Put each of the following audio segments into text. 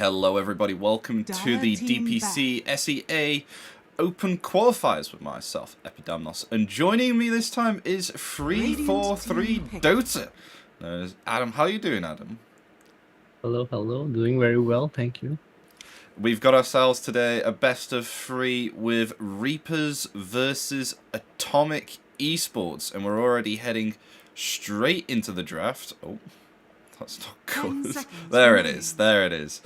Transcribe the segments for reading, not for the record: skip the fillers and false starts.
Hello everybody, welcome to the DPC SEA Open Qualifiers with myself, Epidamnos. And joining me this time is 343 Dota. Adam, how are you doing, Adam? Hello, hello. Doing very well, thank you. We've got ourselves today a best of 3 with Reapers versus Atomic Esports. And we're already heading straight into the draft. Oh, that's not good. There it is, there it is.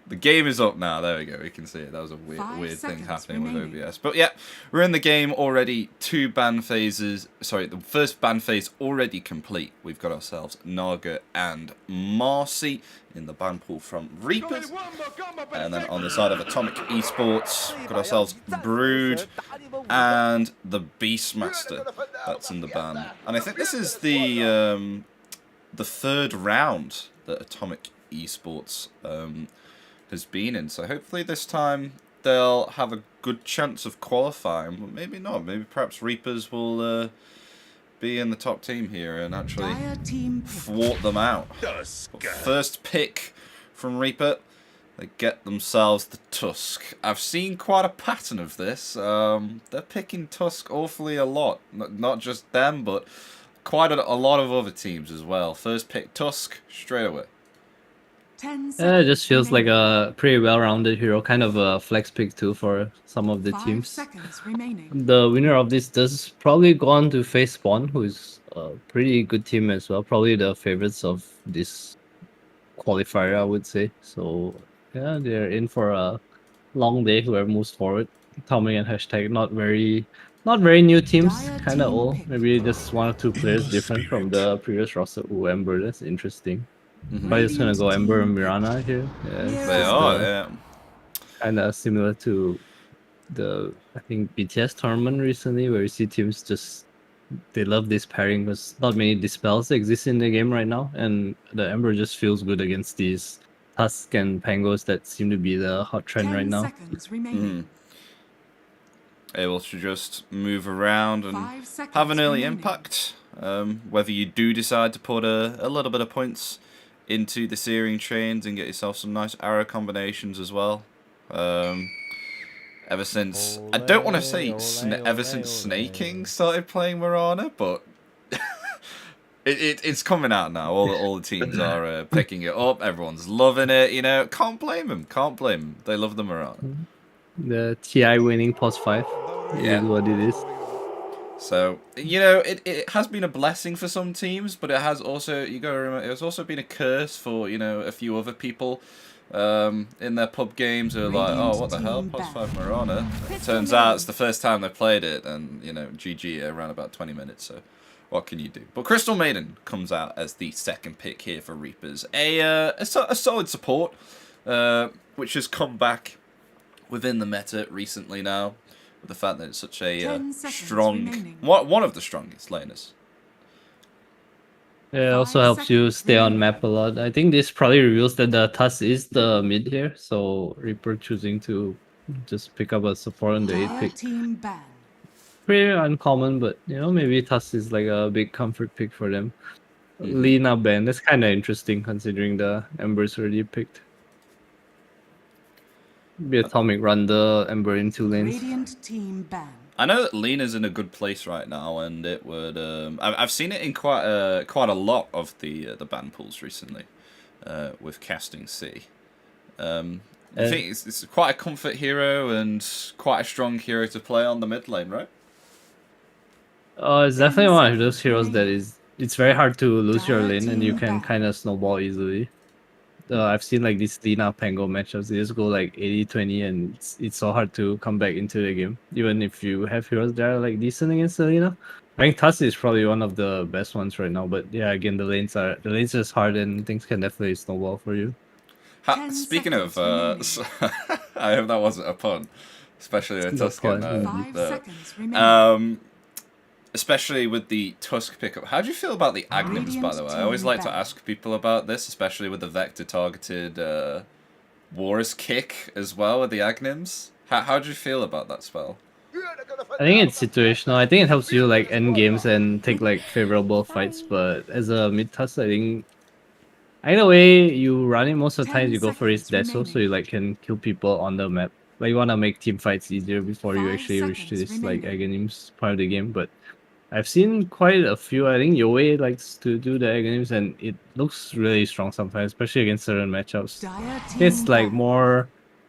The game is up now. There we go. We can see it. That was a weird thing happening with OBS. But yeah, we're in the game already. 2 ban phases. Sorry, the first ban phase already complete. We've got ourselves Naga and Marcy in the ban pool from Reapers. And then on the side of Atomic Esports, got ourselves Brood and the Beastmaster. That's in the ban. And I think this is the third round that Atomic Esports has been in, so hopefully this time they'll have a good chance of qualifying, but maybe not. Maybe perhaps Reapers will be in the top team here and actually thwart them out. But first pick from Reaper, they get themselves the Tusk. I've seen quite a pattern of this. They're picking Tusk awfully a lot, not just them, but quite a lot of other teams as well. First pick Tusk straight away. It just feels like a pretty well-rounded hero, kind of a flex pick too for some of the teams. The winner of this does probably go on to face Spawn, who is a pretty good team as well. Probably the favorites of this qualifier, I would say. So yeah, they're in for a long day. Whoever moves forward. Tommy and Hashtag not very new teams, kind of old. Maybe just 1 or 2 players different from the previous roster. Ooh, Ember, that's interesting. Probably just gonna go Ember and Mirana here. Yeah, they are, yeah. Kind of similar to the, I think, BTS tournament recently, where you see teams just, they love this pairing because not many dispels exist in the game right now, and the Ember just feels good against these Tusk and Pangos that seem to be the hot trend right now. Able to just move around and have an early impact. Whether you do decide to put a little bit of points into the searing chains and get yourself some nice arrow combinations as well. Ever since, I don't want to say ever since Snaking started playing Mirana, but it's coming out now. All the teams are picking it up. Everyone's loving it. You know, can't blame them. Can't blame them. They love the Mirana. The TI winning +5. Yeah, is what it is. So, you know, it has been a blessing for some teams, but it has also, you gotta remember, it has also been a curse for, you know, a few other people in their pub games who are like, oh, what the hell, +5 Mirana. Turns out it's the first time they played it, and, you know, GG around about 20 minutes, so what can you do? But Crystal Maiden comes out as the second pick here for Reapers. A solid support, which has come back within the meta recently now, with the fact that it's such a strong, one of the strongest laners. Yeah, it also helps you stay on map a lot. I think this probably reveals that the Tusk is the mid here, so Reaper choosing to just pick up a support on the 8th pick. Pretty uncommon, but you know, maybe Tusk is like a big comfort pick for them. Lina ban, that's kind of interesting considering the Ember's already picked. Be Atomic run the Ember in 2 lanes. I know that Lena's in a good place right now, and it would. I've seen it in quite a lot of the ban pools recently, with casting C. I think it's quite a comfort hero and quite a strong hero to play on the mid lane, right? It's definitely one of those heroes that it's very hard to lose your lane, and you can kind of snowball easily. I've seen like these Lina Pango matchups, they just go like 80-20, and it's so hard to come back into the game, even if you have heroes that are like decent against Lina. I think Tusk is probably one of the best ones right now, but yeah, again, the lanes are just hard, and things can definitely snowball for you. Speaking of, I hope that wasn't a pun, especially with Tusk. Especially with the Tusk pickup. How do you feel about the Agnims, by the way? I always like to ask people about this, especially with the vector-targeted War's Kick as well with the Agnims. How do you feel about that spell? I think it's situational. I think it helps you like end games and take like favorable fights, but as a mid Tusk, I think Either way, you run it most of the time. You go for his 10 deso, so you like can kill people on the map. Like you want to make team fights easier before you 5 actually reach to seconds this like remaining. Aghanim's part of the game. But I've seen quite a few. I think Yoei likes to do the Aghanims, and it looks really strong sometimes, especially against certain matchups. Dire It's team like back. more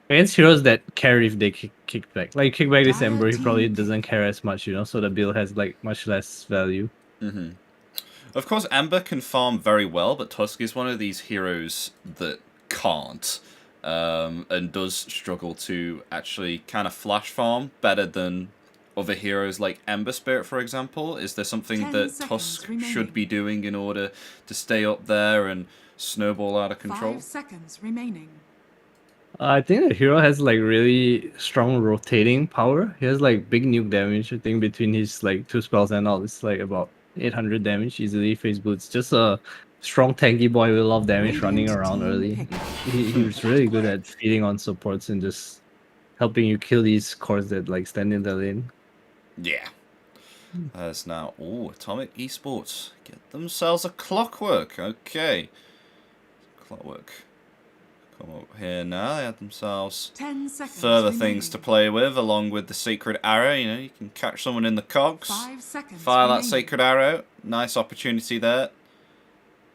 against heroes that care if they kick back. Like kick back this Dire Ember, he probably team doesn't pick. care as much, you know. So the build has like much less value. Of course, Ember can farm very well, but Tusk is one of these heroes that can't. And does struggle to actually kind of flash farm better than other heroes like Ember Spirit, for example. Is there something 10 that seconds Tusk remaining. should be doing in order to stay up there and snowball out of control? 5 seconds remaining. I think the hero has like really strong rotating power. He has like big nuke damage. I think between his like 2 spells and all, it's like about 800 damage easily. Face boots. Just a strong tanky boy with a lot of damage running Radiant around team early. pick. He was really good at feeding on supports and just helping you kill these cores that like stand in the lane. Yeah. As now, Atomic Esports get themselves a Clockwork. Okay. Clockwork. Come up here now. They have themselves 10 seconds further remaining. things to play with, along with the Sacred Arrow. You know, you can catch someone in the cogs. 5 seconds Fire remaining. that Sacred Arrow. Nice opportunity there.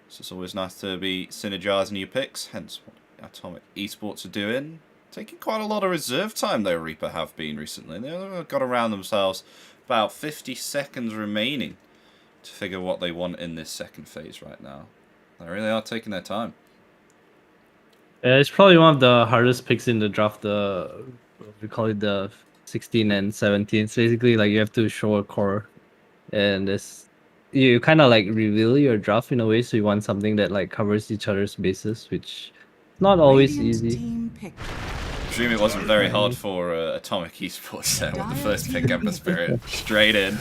So it's always nice to be synergizing your picks, hence what Atomic Esports are doing. Taking quite a lot of reserve time, though, Reaper have been recently. They've got around themselves about 50 seconds remaining to figure what they want in this second phase right now. They really are taking their time. It's probably one of the hardest picks in the draft. We call it the 16 and 17. It's basically like you have to show a core, and this you kind of like reveal your draft in a way. So you want something that like covers each other's bases, which is not always Radiant easy. team pick. Presume it wasn't very hard for Atomic Esports there with the first pick, Ember Spirit, straight in.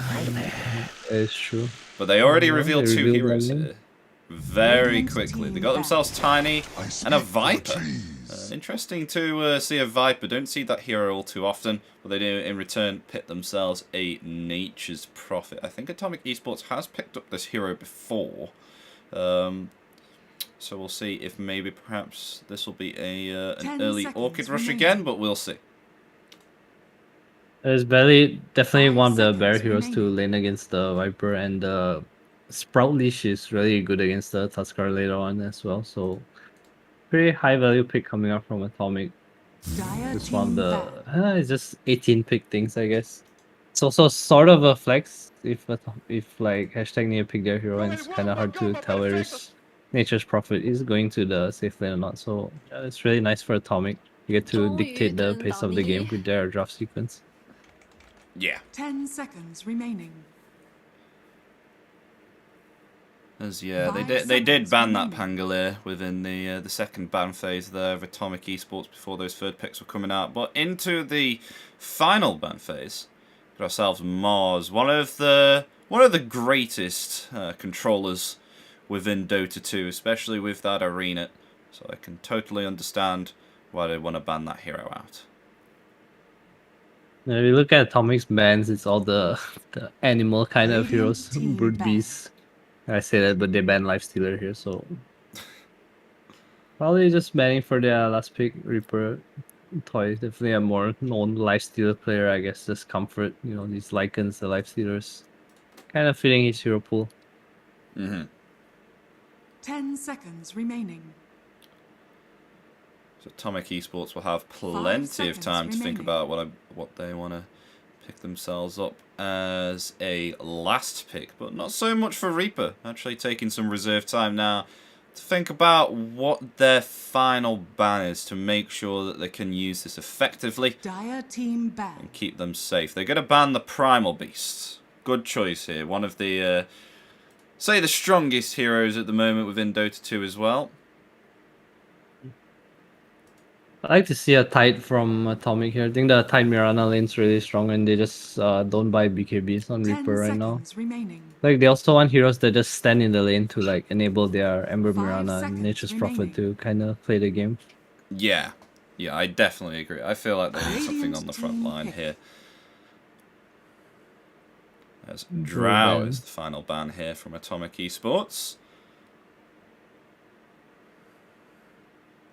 It's true. But they already Well, revealed they two revealed heroes one. here. Very Radiant quickly. They team got back. themselves Tiny and a speak for the Viper. trees. Interesting to see a Viper. Don't see that hero all too often, but they do in return pick themselves a Nature's Prophet. I think Atomic Esports has picked up this hero before. So we'll see if maybe perhaps this will be an 10 early seconds Orchid Rush remaining. again, but we'll see. It's definitely 5 one of the seconds better heroes to remaining. lane against the Viper, and the Sprout Leash is really good against the Tuskar later on as well. So pretty high value pick coming up from Atomic. Dire It's one of team back. the it's just 18 pick things, I guess. It's also sort of a flex if like hashtag need to pick their hero, and it's kind of hard to tell where his Nature's Prophet is going to the safe lane or not. So yeah, it's really nice for Atomic. You get to dictate the pace of the game with their draft sequence. Yeah. 10 seconds remaining. As yeah, they 5 did seconds ban that remaining. Pangolier within the second ban phase there of Atomic Esports before those third picks were coming out. But into the final ban phase, got ourselves Mars, one of the greatest controllers within Dota 2, especially with that arena. So I can totally understand why they want to ban that hero out. If you look at Atomic's bans, it's all the animal kind of Radiant heroes, team brute ban. beasts. I say that, but they ban Lifestealer here, so probably just banning for their last pick, Reaper. Toy definitely a more known Lifestealer player, I guess. Just comfort, you know, these Lycans, the Lifestealers, kind of fitting his hero pool. 10 seconds remaining. So Atomic Esports will have plenty of time to think about what they want to pick themselves up as a last pick, but not so much for Reaper. Actually taking some reserve time now to think about what their final ban is to make sure that they can use this effectively Dire team back. and keep them safe. They're going to ban the Primal Beast. Good choice here. One of the, say, the strongest heroes at the moment within Dota 2 as well. I like to see a Tide from Atomic here. I think the Tide Mirana lane's really strong, and they just don't buy BKBs on 10 Reaper right now. seconds remaining. Like, they also want heroes that just stand in the lane to like enable their Ember 5 Mirana and seconds Nature's remaining. Prophet to kind of play the game. Yeah, I definitely agree. I feel like they need something on the front line here. As Drow is the final ban here from Atomic Esports.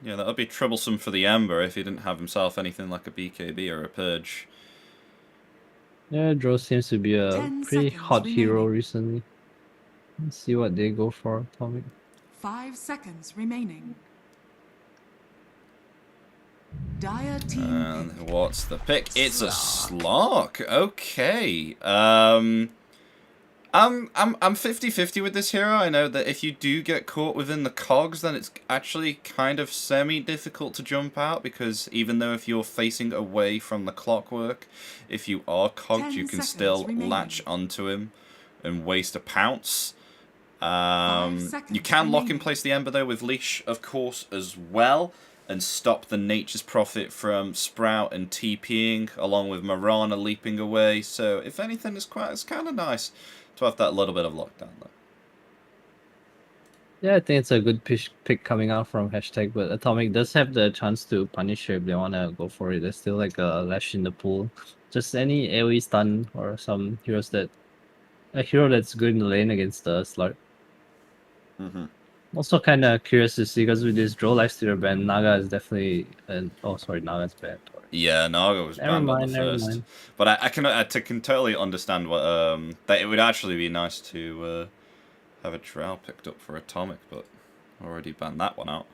Yeah, that would be troublesome for the Ember if he didn't have himself anything like a BKB or a Purge. Yeah, Drow seems to be a 10 pretty seconds hot hero remaining. recently. Let's see what they go for, Atomic. 5 seconds remaining. Dire team And pick. what's the pick? It's a Slark. Okay. I'm 50-50 with this hero. I know that if you do get caught within the cogs, then it's actually kind of semi-difficult to jump out, because even though if you're facing away from the clockwork, if you are cogged, 10 you can seconds still remaining. latch onto him and waste a pounce. 5 You seconds can lock in remaining. place the Ember though with Leash, of course, as well, and stop the Nature's Prophet from Sprout and TPing, along with Marana leaping away. So if anything, it's kind of nice to have that little bit of lockdown though. Yeah, I think it's a good pick coming out from Hashtag, but Atomic does have the chance to punish her if they want to go for it. There's still like a Lash in the pool. Just any AoE stun or some heroes that... A hero that's good in the lane against the Slug. Also kind of curious to see, because with this Drow Lifestealer ban, Naga is definitely... oh, sorry, Naga's banned. Yeah, Naga was banned on the first. Mind. But I can totally understand what that it would actually be nice to have a Drow picked up for Atomic, but already banned that one out.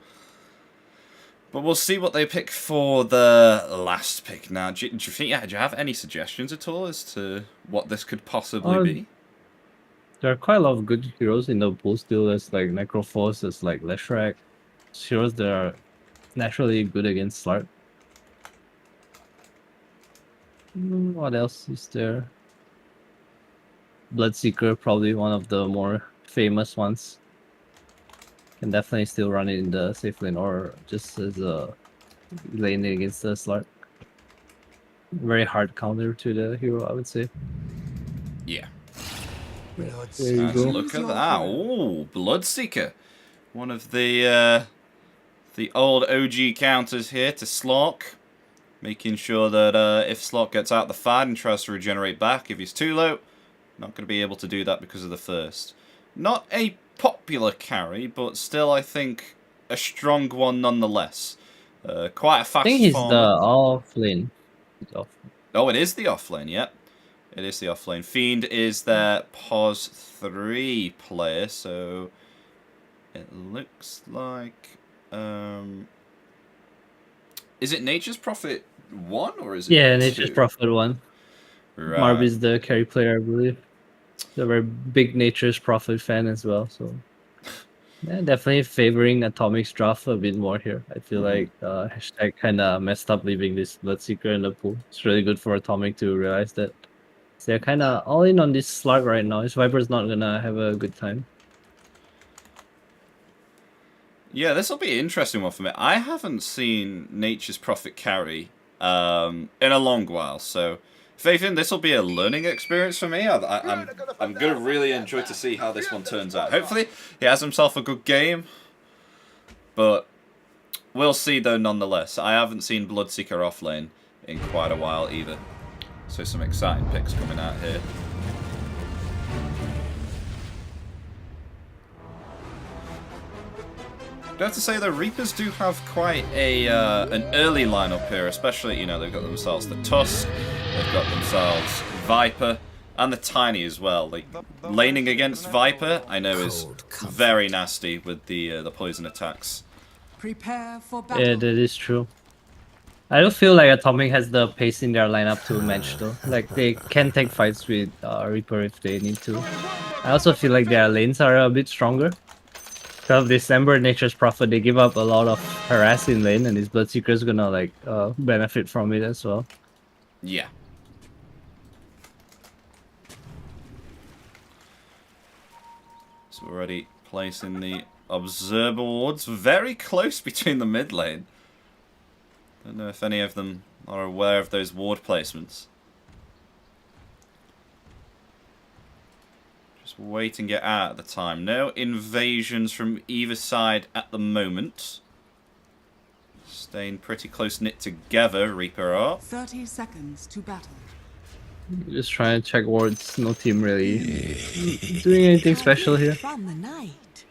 But we'll see what they pick for the last pick now. Do you think? Yeah, do you have any suggestions at all as to what this could possibly be? There are quite a lot of good heroes in the pool still. There's like Necrophos, there's like Leshrac. Heroes that are naturally good against Slark. What else is there? Bloodseeker, probably one of the more famous ones. Can definitely still run it in the safe lane or just as a lane against the Slark. Very hard counter to the hero, I would say. Yeah. There you go. Look at that. Oh, Bloodseeker. One of the old OG counters here to Slark. Making sure that if Slark gets out the fight and tries to regenerate back, if he's too low, not going to be able to do that because of the first. Not a popular carry, but still I think a strong one nonetheless. Quite a fast I think he's farmer. the off lane. Oh, it is the offlane, yep. It is the offlane. Fiend is their POS 3 player, so it looks like... is it Nature's Prophet 1 or is it 2? Nature's Prophet 1. Right. Marb is the carry player, I believe. He's a very big Nature's Prophet fan as well, so... Yeah, definitely favoring Atomic's draft a bit more here. I feel like Hashtag kind of messed up leaving this Bloodseeker in the pool. It's really good for Atomic to realize that. So they're kind of all in on this Slug right now. His Viper's not gonna have a good time. Yeah, this will be an interesting one for me. I haven't seen Nature's Prophet carry in a long while, so Faithin, this will be a learning experience for me. I'm going to really enjoy to see how this one turns out. Hopefully, he has himself a good game, but we'll see though nonetheless. I haven't seen Bloodseeker offlane in quite a while either, so some exciting picks coming out here. I have to say though, Reapers do have quite a an early lineup here, especially, you know, they've got themselves the Tusk, they've got themselves Viper, and the Tiny as well. Like, laning against Viper, I know is very nasty with the poison attacks. Prepare for battle. Yeah, that is true. I don't feel like Atomic has the pace in their lineup to match though. Like, they can take fights with Reaper if they need to. I also feel like their lanes are a bit stronger. Because of December Nature's Prophet, they give up a lot of harass in lane, and this Bloodseeker is gonna like benefit from it as well. Yeah. So we're already placing the observer wards very close between the mid lane. Don't know if any of them are aware of those ward placements. Waiting it out at the time. No invasions from either side at the moment. Staying pretty close-knit together, Reaper are. 30 seconds to battle. Just trying to check wards. No team really doing anything special here. From the night.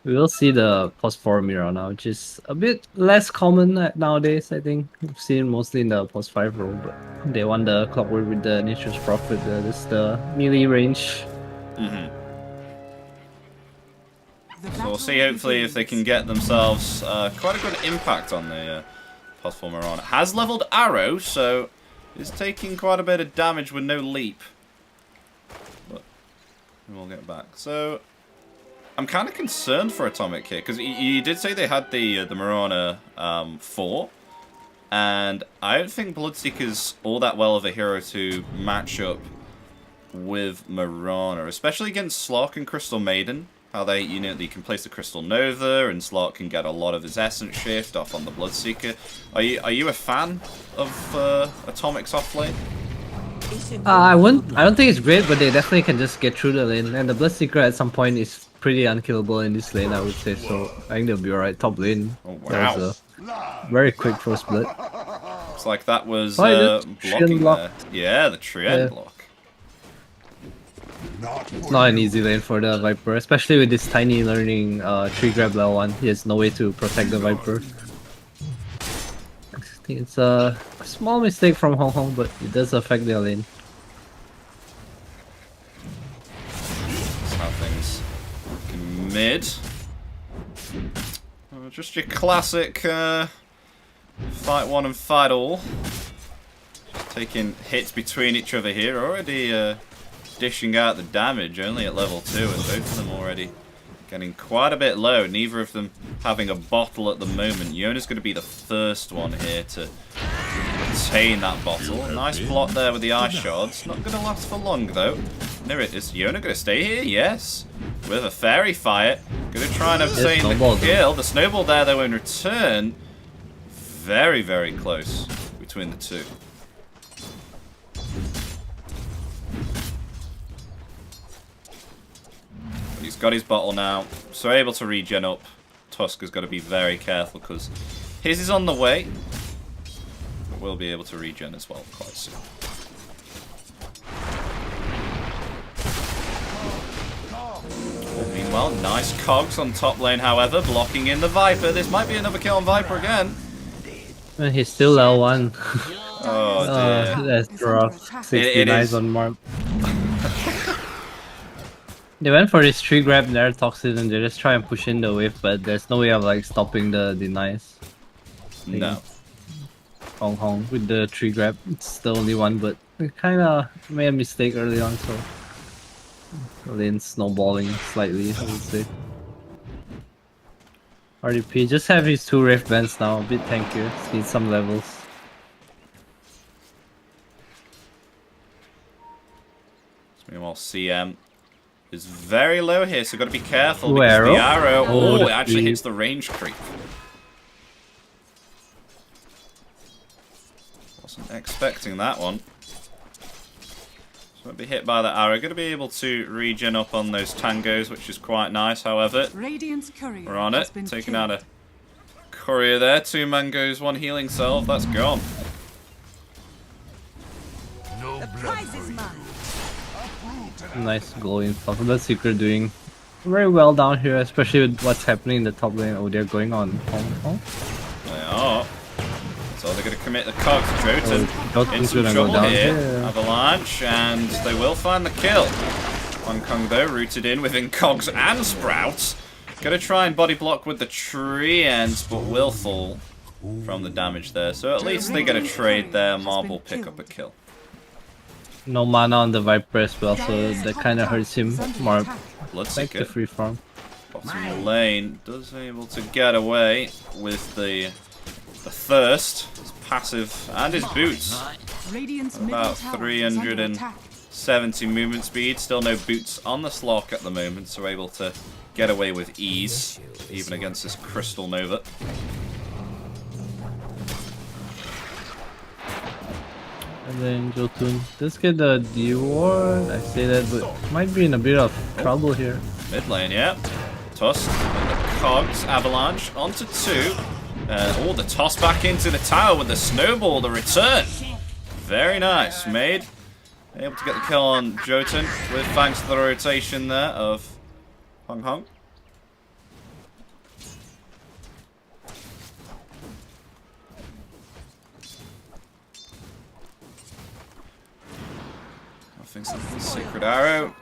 We will see the post 4 mirror now, which is a bit less common nowadays, I think. We've seen mostly in the post 5 role, but they want the clockwork with the Nature's Prophet. This is the melee range. So we'll see, hopefully, if they can get themselves quite a good impact on the post 4 Mirror. Has leveled Arrow, so is taking quite a bit of damage with no leap. But we'll get back. So I'm kind of concerned for Atomic here, because you did say they had the Marauder 4, and I don't think Bloodseeker's all that well of a hero to match up with Marauder, especially against Slark and Crystal Maiden. How they, you know, you can place the Crystal Nova, and Slark can get a lot of his Essence Shift off on the Bloodseeker. Are you a fan of Atomic's offlane? I don't think it's great, but they definitely can just get through the lane. And the Bloodseeker at some point is pretty unkillable in this lane, I would say. So I think they'll be alright. Top lane. Oh wow! That was a very quick first blood. Looks like that was blocking there. Yeah, the Treant block. It's not an easy lane for the Viper, especially with this tiny learning tree grab level 1. He has no way to protect the Viper. I think it's a small mistake from Hong Kong, but it does affect their lane. That's how things looking mid. Just your classic fight one and fight all. Just taking hits between each other here. Already dishing out the damage, only at level 2, and both of them already getting quite a bit low. Neither of them having a bottle at the moment. Yona's going to be the first one here to retain that bottle. Nice plot there with the ice shards. Not going to last for long though. There it is. Yona going to stay here? Yes. With a fairy fire. Going to try and obtain the kill. The snowball there though in return. Very, very close between the two. He's got his bottle now, so able to regen up. Tusk has got to be very careful because his is on the way, but we'll be able to regen as well quite soon. Meanwhile, nice cogs on top lane, however, blocking in the Viper. This might be another kill on Viper again. He's still level 1. Oh dear. That's rough. 69 on Mark. They went for this tree grab there, Toxin, and they just try and push in the wave, but there's no way of like stopping the denies. No. Hong Kong with the tree grab, it's the only one, but we kinda made a mistake early on, so the lane's snowballing slightly, I would say. RDP just have his 2 Rift Vents now, a bit tankier, just need some levels. Meanwhile, CM is very low here, so got to be careful Ooh, because arrow. the arrow, Oh, it actually hits the range creep. Wasn't expecting that one. So won't be hit by that arrow. Going to be able to regen up on those tangos, which is quite nice. However, we're on it, taking out a courier there. 2 mangoes, 1 healing salve. That's gone. The prize is mine. Nice glowing stuff. Bloodseeker doing very well down here, especially with what's happening in the top lane. Oh, they're going on Hong Kong. They are. So they're going to commit the cogs. Jotun in some gonna trouble go down here. here. Avalanche, and they will find the kill. Hong Kong though, rooted in within cogs and sprouts. Going to try and body block with the tree ends, but will fall from the damage there. So at least they get a trade there. Marble pick up a kill. No mana on the Viper as well, so that kind of hurts him more. Back to Bloodseeker, free farm. bottom lane, does able to get away with the thirst, his passive, and his boots. About 370 movement speed. Still no boots on the Slark at the moment, so able to get away with ease, even against this Crystal Nova. And then Jotun does get the D-Ward, I say that, but might be in a bit of trouble here. Mid lane, yeah. Tusk and the cogs, Avalanche onto 2. Oh, the toss back into the tower with the snowball, the return. Very nice. Made able to get the kill on Jotun with thanks to the rotation there of Hong Kong. Thinks that the Sacred Arrow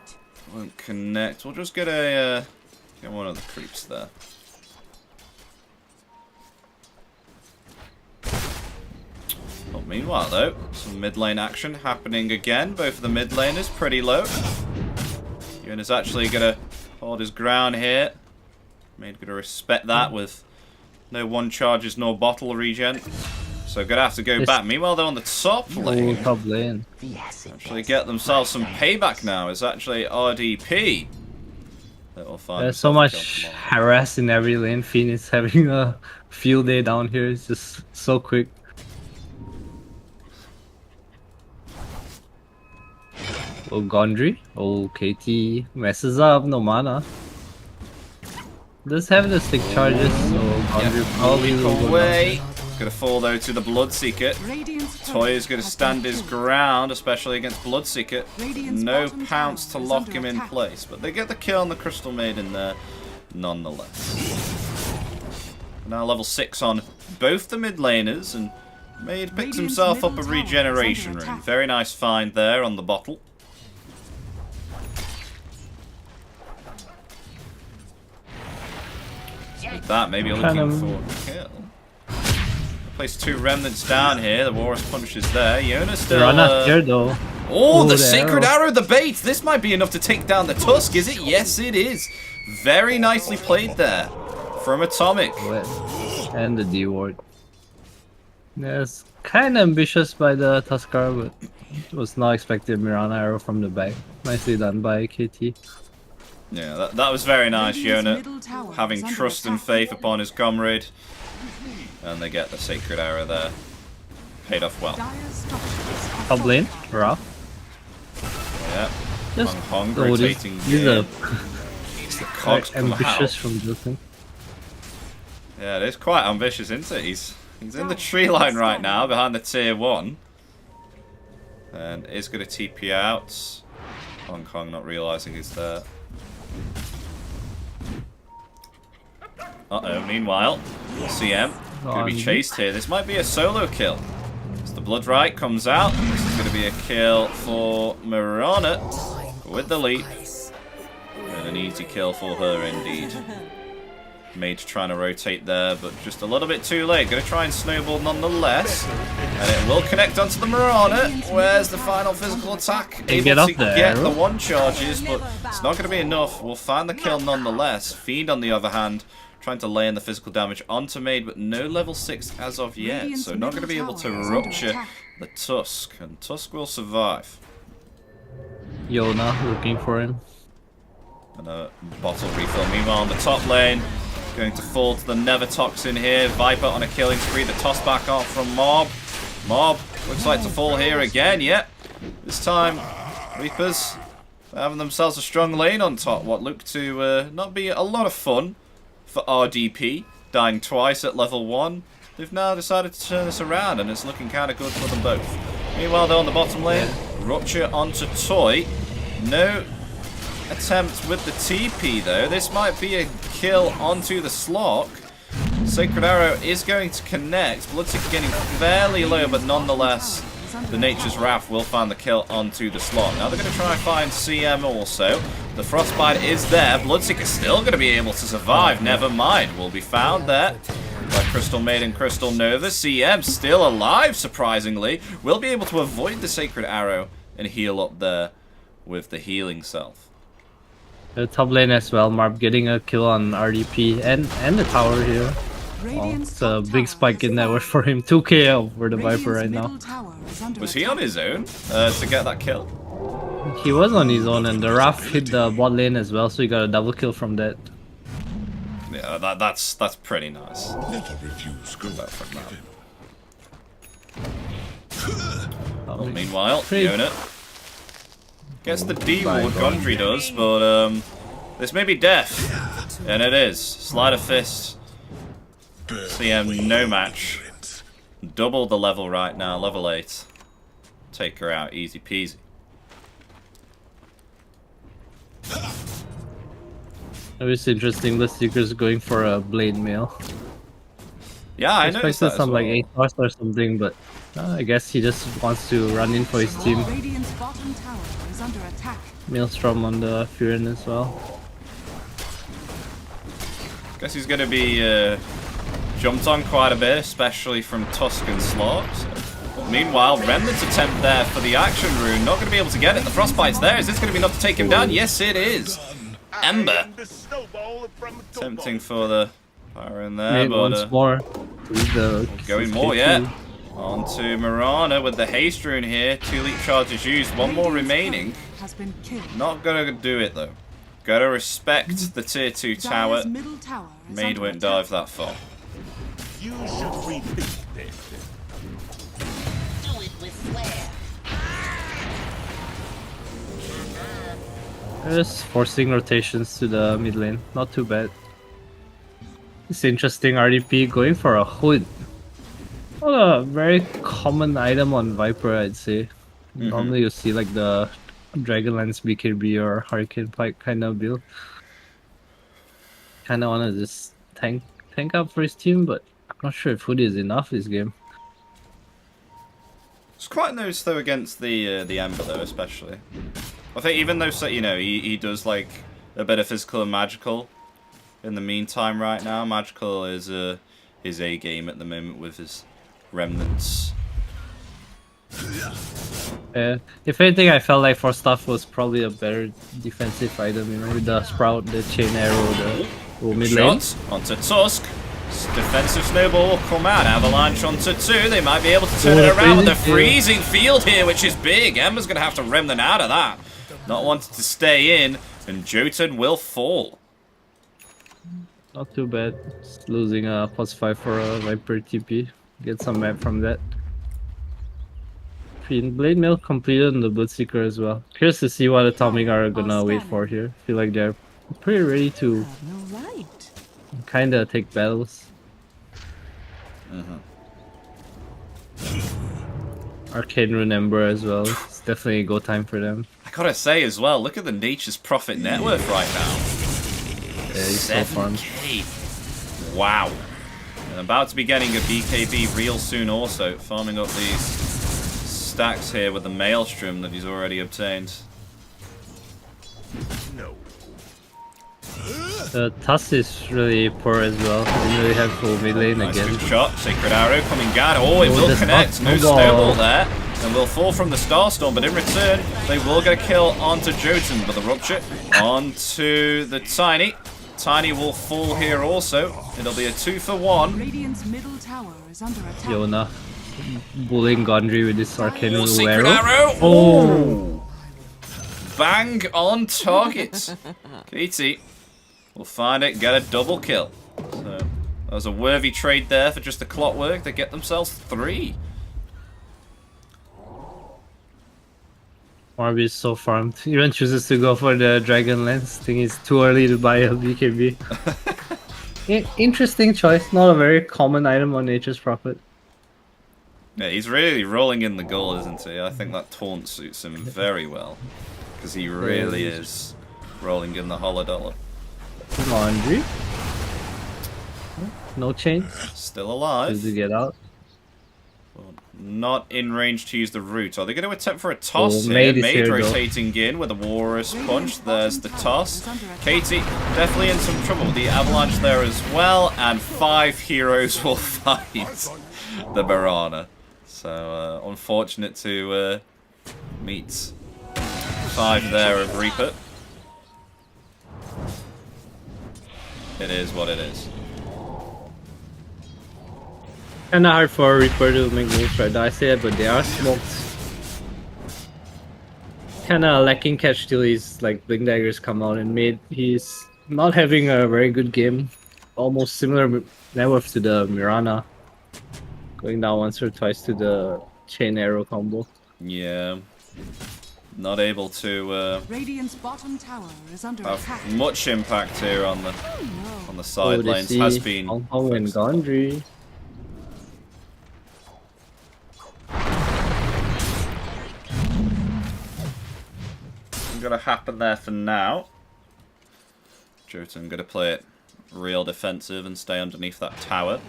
won't connect. We'll just get a get one of the creeps there. Well, meanwhile, though, some mid lane action happening again. Both of the mid laners pretty low. Ewan is actually gonna hold his ground here. Made gonna respect that with no one charges nor bottle regen. So gonna have to go back. Meanwhile, they're on the top lane. Top lane. Actually get themselves some payback now. It's actually RDP that will find. There's so much harass in every lane. Phoenix having a field day down here. It's just so quick. Oh, Gondry. Oh, KT messes up. No mana. Does have the stick charges, so Gondry probably will go away. Gonna fall though to the Bloodseeker. Toy is gonna stand his ground, especially against Bloodseeker. No pounce to lock him in place, but they get the kill on the Crystal Maiden there, nonetheless. Now level 6 on both the mid laners, and Made picks himself up a regeneration ring. Very nice find there on the bottle. With that, maybe looking for a kill. Place 2 remnants down here. The Walrus Punch is there. Yona still. Here though. Oh, the Sacred Arrow, the bait. This might be enough to take down the Tusk, is it? Yes, it is. Very nicely played there from Atomic. And the D ward. Yes, kind of ambitious by the Tuskar, but was not expected Mirana arrow from the back. Nicely done by KT. Yeah, that was very nice, Yona. Having trust and faith upon his comrade. And they get the Sacred Arrow there. Paid off well. Top lane, rough. Yeah. Just Hong rotating. He's the cogs ambitious from Justin. Yeah, it is quite ambitious, isn't it? He's in the tree line right now, behind the tier 1. And is going to TP out. Hong Kong not realising he's there. Uh-oh, meanwhile, CM going to be chased here. This might be a solo kill. As the Blood Right comes out, this is going to be a kill for Mirana with the leap. And an easy kill for her indeed. Mage trying to rotate there, but just a little bit too late. Going to try and snowball nonetheless. And it will connect onto the Mirana. Where's the final physical attack? Able to get the 1 charges, but it's not going to be enough. We'll find the kill nonetheless. Fiend, on the other hand, trying to lay in the physical damage onto Maid, but no level 6 as of yet. So not going to be able to rupture the Tusk. And Tusk will survive. Yona looking for him. And a bottle refill. Meanwhile, on the top lane, going to fall to the Nether Toxin here. Viper on a killing spree. The toss back off from Mob. Mob looks like to fall here again. Yep. This time, Reapers having themselves a strong lane on top. What looked to not be a lot of fun for RDP. Dying twice at level 1. They've now decided to turn this around, and it's looking kind of good for them both. Meanwhile, they're on the bottom lane. Rupture onto Toy. No attempt with the TP though. This might be a kill onto the Slok. Sacred Arrow is going to connect. Bloodseeker getting fairly low, but nonetheless, the Nature's Wrath will find the kill onto the Slok. Now they're going to try and find CM also. The Frostbite is there. Bloodseeker still going to be able to survive. Never mind. Will be found there by Crystal Maiden, Crystal Nova. CM still alive, surprisingly. Will be able to avoid the Sacred Arrow and heal up there with the healing self. The top lane as well, Marp getting a kill on RDP and the tower here. Oh, it's a big spike in net worth for him. 2k over the Viper right now. Was he on his own to get that kill? He was on his own, and the Raph hit the bot lane as well, so he got a double kill from that. Yeah, that's pretty nice. Well, meanwhile, Yona gets the D ward, Gondry does, but this may be death. And it is. Sleight of Fist. CM no match. Double the level right now, level 8. Take her out, easy peasy. It's interesting, the Seeker's going for a Blade Mail. Yeah, I noticed that some like 8 stars or something, but I guess he just wants to run in for his team. is under attack. Maelstrom on the Furin as well. Guess he's going to be jumped on quite a bit, especially from Tusk and Slot. Meanwhile, Remnant's attempt there for the action rune, not going to be able to get it. The Frostbite's there. Is this going to be enough to take him down? Yes, it is. Ember. Tempting for the fire in there, but once more. going more, yeah. On to Mirana with the haste rune here. 2 leap charges used, 1 more remaining. Not going to do it though. Gotta respect the tier 2 tower. Maid won't dive that far. You should repeat this. Do it with flair. Just forcing rotations to the mid lane. Not too bad. It's interesting RDP going for a hood. Not a very common item on Viper, I'd say. Normally you see like the Dragonlance BKB or Hurricane Pike kind of build. Kinda wanna just tank up for his team, but I'm not sure if hood is enough this game. It's quite nice though against the Ember though, especially. I think even though, you know, he does like a bit of physical and magical in the meantime right now. Magical is his A game at the moment with his remnants. If anything, I felt like for stuff was probably a better defensive item, you know, with the Sprout, the Chain Arrow, the mid lane. Shots onto Tusk. Defensive snowball will come out. Avalanche onto 2. They might be able to turn it around with the freezing field here, which is big. Ember's going to have to remnant out of that. Not wanting to stay in, and Jotun will fall. Not too bad. Just losing a +5 for a Viper TP. Get some map from that. Blade Mail completed on the Bloodseeker as well. Curious to see what Atomic are gonna wait for here. Feel like they're pretty ready to kinda take battles. Arcane Rune Ember as well. It's definitely a go time for them. I gotta say as well, look at the Nature's Prophet net worth right now. Yeah, he's so farmed. 7k. Wow. And about to be getting a BKB real soon also, farming up these stacks here with the Maelstrom that he's already obtained. No. Tusk is really poor as well. Didn't really have full mid lane Nice again. good shot, Sacred Arrow coming down. Oh, it will connect. No snowball there. And will fall from the Starstorm, but in return, they will get a kill onto Jotun. But the Rupture onto the Tiny. Tiny will fall here also. It'll be a 2-for-1. Radiant's middle tower is under attack. Yona bullying Gondry with this Arcane Rune Sacred arrow. Arrow. Oh! Bang on target. Katie will find it, get a double kill. So that was a worthy trade there for just the clockwork. They get themselves 3. Marby is so farmed. Even chooses to go for the Dragonlance. I think it's too early to buy a BKB. Interesting choice. Not a very common item on Nature's Prophet. Yeah, he's really rolling in the goal, isn't he? I think that taunt suits him very well. Because he really is rolling in the $100. Laundry. No chain. Still alive. Does he get out? Not in range to use the root. Are they going to attempt for a toss here? Maid Maid here, rotating in with a Walrus punch. There's the toss. Katie definitely in some trouble with the avalanche there as well. And 5 heroes will fight the Mirana. So unfortunate to meet 5 there of Reaper. It is what it is. Kinda hard for Reaper to make moves right now. I say that, but they are smoked. Kinda lacking catch till his like Blink Daggers come out and made. He's not having a very good game. Almost similar net worth to the Mirana. Going down once or twice to the Chain Arrow combo. Yeah. Not able to Radiant's bottom tower is under have attack. much impact here on the side lanes. Has been Hong Kong and Gondry. Gonna happen there for now. Jotun gonna play it real defensive and stay underneath that tower.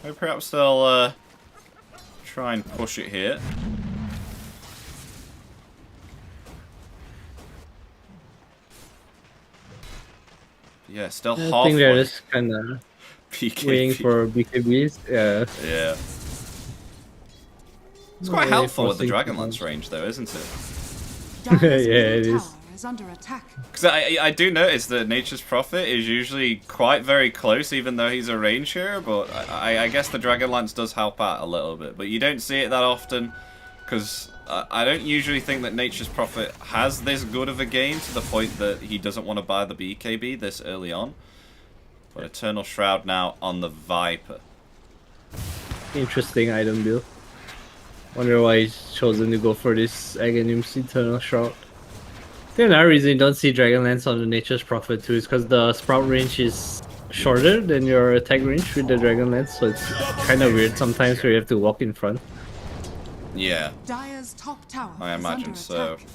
Or perhaps they'll try and push it here. Yeah, still I think halfway. they're just kind of waiting for BKBs. Yeah. Yeah. It's quite helpful with the Dragonlance range, though, isn't it? Yeah, it is. Because I do notice that Nature's Prophet is usually quite very close, even though he's a range hero, but I guess the Dragonlance does help out a little bit. But you don't see it that often, because I don't usually think that Nature's Prophet has this good of a game to the point that he doesn't want to buy the BKB this early on. But Eternal Shroud now on the Viper. Interesting item build. Wonder why he's chosen to go for this Aghanim's Eternal Shroud. I think another reason you don't see Dragonlance on the Nature's Prophet too is because the Sprout range is shorter than your attack range with the Dragonlance, so it's kind of weird sometimes where you have to walk in front. Yeah, Dire's top tower I imagine so. attack.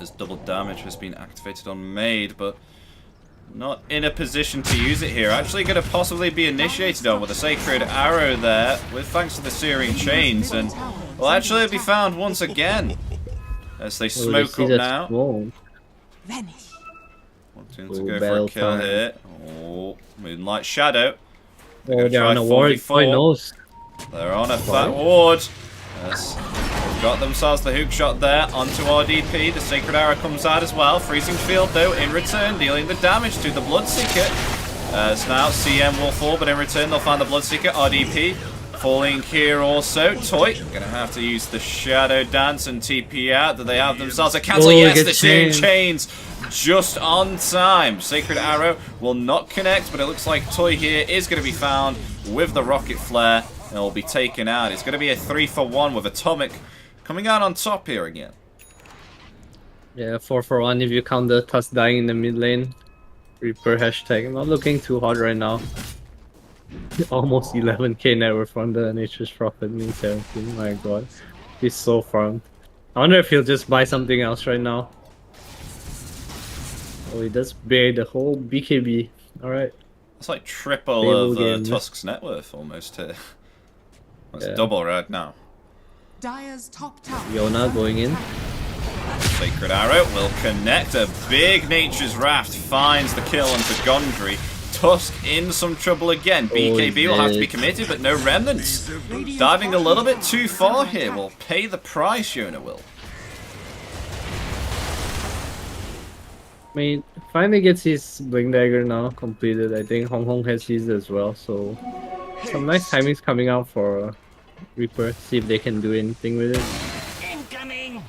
This double damage has been activated on Maid, but not in a position to use it here. Actually going to possibly be initiated on with a Sacred Arrow there, with thanks to the Searing Chains, and will actually be found once again. As they smoke up now. Vanish. Wanting to go for a kill here. Oh, Moonlight Shadow. Oh, they're on a ward. Boy knows. They're on a fat ward. Yes. They've got themselves the hook shot there onto RDP. The Sacred Arrow comes out as well. Freezing Field, though, in return, dealing the damage to the Bloodseeker. So now CM will fall, but in return, they'll find the Bloodseeker. RDP falling here also. Toy gonna have to use the Shadow Dance and TP out. Do they have themselves a cancel? Yes, the Searing Chains just on time. Sacred Arrow will not connect, but it looks like Toy here is going to be found with the Rocket Flare and will be taken out. It's going to be a 3-for-1 with Atomic coming out on top here again. Yeah, 4-for-1 if you count the Tusk dying in the mid lane. Reaper hashtag. Not looking too hot right now. Almost 11k net worth from the Nature's Prophet, mean 17. My god. He's so farmed. I wonder if he'll just buy something else right now. Oh, he does bury the whole BKB. Alright. It's like triple of Tusk's net worth almost here. That's double right now. Dire's top tower. Yona going in. Sacred Arrow will connect. A big Nature's Raft finds the kill onto Gondry. Tusk in some trouble again. BKB will have to be committed, but no remnants. Diving a little bit too far here. Will pay the price, Yona will. I mean, finally gets his Blink Dagger now completed. I think Hong Hong has his as well, so some nice timings coming out for Reaper. See if they can do anything with it. Incoming.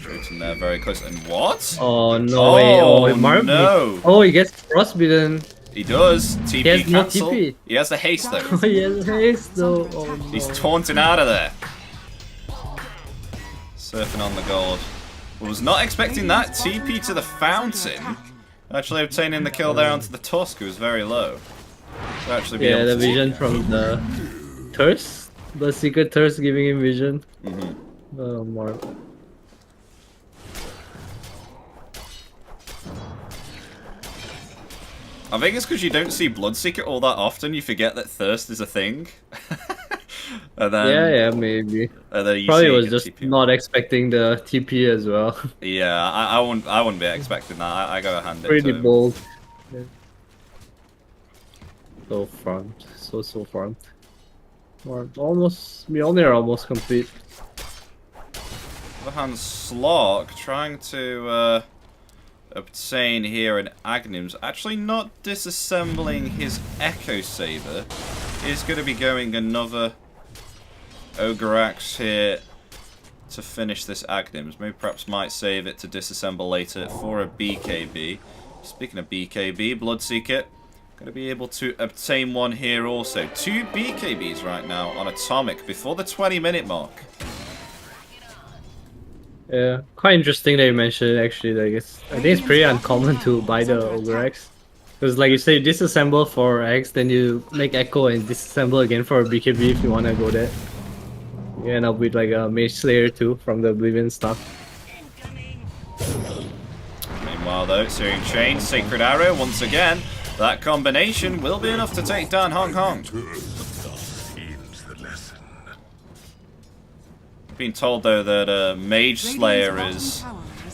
Shooting there very close. And what? Oh no way! Oh no! Oh, he gets frostbitten. He does. TP he has cancel. No TP. He has the haste though. Oh, he has haste though. Oh, no. He's taunting out of there. Surfing on the gold. Was not expecting that. TP to the fountain. Actually obtaining the kill there onto the Tusk, who was very low. So actually be able the to vision from the Thirst? The secret Thirst giving him vision. Oh, more. I think it's because you don't see Bloodseeker all that often, you forget that Thirst is a thing. And then, yeah, maybe. And then you probably see was just TP. Not expecting the TP as well. Yeah, I wouldn't be expecting that. I gotta hand it Pretty to him. bold. Yeah. So farmed. So farmed. Or almost, we only are almost complete. The hand Slork trying to obtain here an Agnim's, actually not disassembling his Echo Saber. Is going to be going another Ogre Axe here to finish this Agnim's. Maybe perhaps might save it to disassemble later for a BKB. Speaking of BKB, Bloodseeker going to be able to obtain one here also. 2 BKBs right now on Atomic before the 20-minute mark. Yeah, quite interesting that you mentioned it actually. I think it's pretty uncommon to buy the Ogre Axe. Because like you say, you disassemble for X, then you make Echo and disassemble again for a BKB if you want to go there. You end up with like a Mage Slayer too from the Oblivion stuff. Meanwhile though, Searing Chain, Sacred Arrow once again. That combination will be enough to take down Hong Hong. Been told though that Mage Slayer is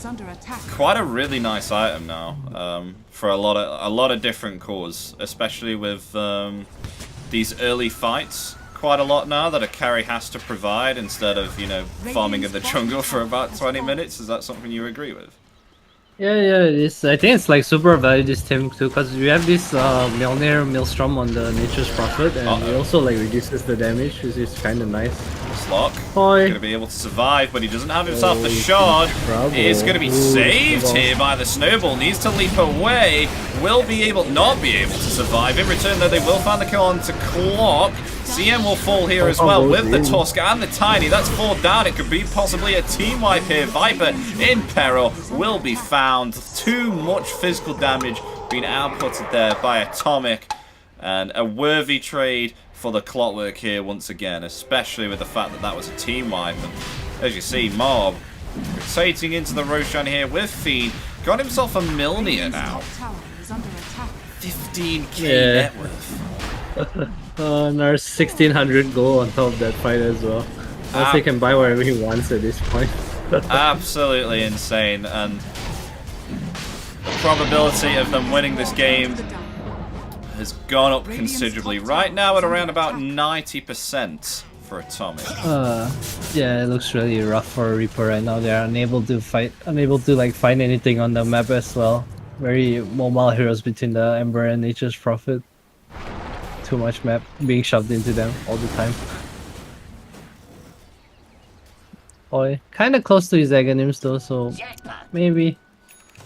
is under attack. Quite a really nice item now for a lot of different cores, especially with these early fights. Quite a lot now that a carry has to provide instead of, you know, farming in the jungle for about 20 minutes. Is that something you agree with? Yeah, it is. I think it's like super valued this team too, because we have this Mjolnir Maelstrom on the Nature's Prophet, and it also like reduces the damage, which is kind of nice. Slock going to be able to survive, but he doesn't have himself the shard. He is going to be saved here by the snowball. Needs to leap away. Will not be able to survive. In return, though, they will find the kill on to Clock. CM will fall here as well with the Tusk and the Tiny. That's 4 down. It could be possibly a team wipe here. Viper in peril will be found. Too much physical damage being outputted there by Atomic. And a worthy trade for the Clockwork here once again, especially with the fact that that was a team wipe. And as you see, Mob rotating into the Roshan here with Feed. Got himself a Milnir now. 15k net worth. Another 1600 gold on top of that fight as well. Honestly, he can buy whatever he wants at this point. Absolutely insane, and the probability of them winning this game has gone up considerably. Right now at around about 90% for Atomic. Yeah, it looks really rough for Reaper right now. They're unable to like find anything on the map as well. Very mobile heroes between the Ember and Nature's Prophet. Too much map being shoved into them all the time. Oh, kind of close to his Aghanim's though, so maybe.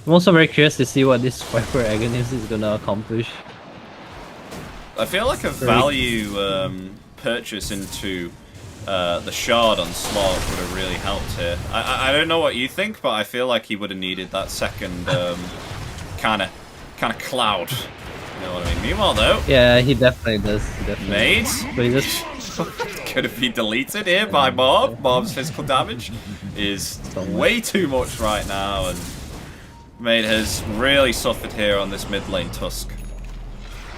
I'm also very curious to see what this Viper Aghanim's is gonna accomplish. I feel like a value purchase into the shard on Slot would have really helped here. I don't know what you think, but I feel like he would have needed that second kind of cloud. You know what I mean? Meanwhile, though, yeah, he definitely does. Made, but he just could have been deleted here by Mob. Mob's physical damage is way too much right now, and Made has really suffered here on this mid lane Tusk.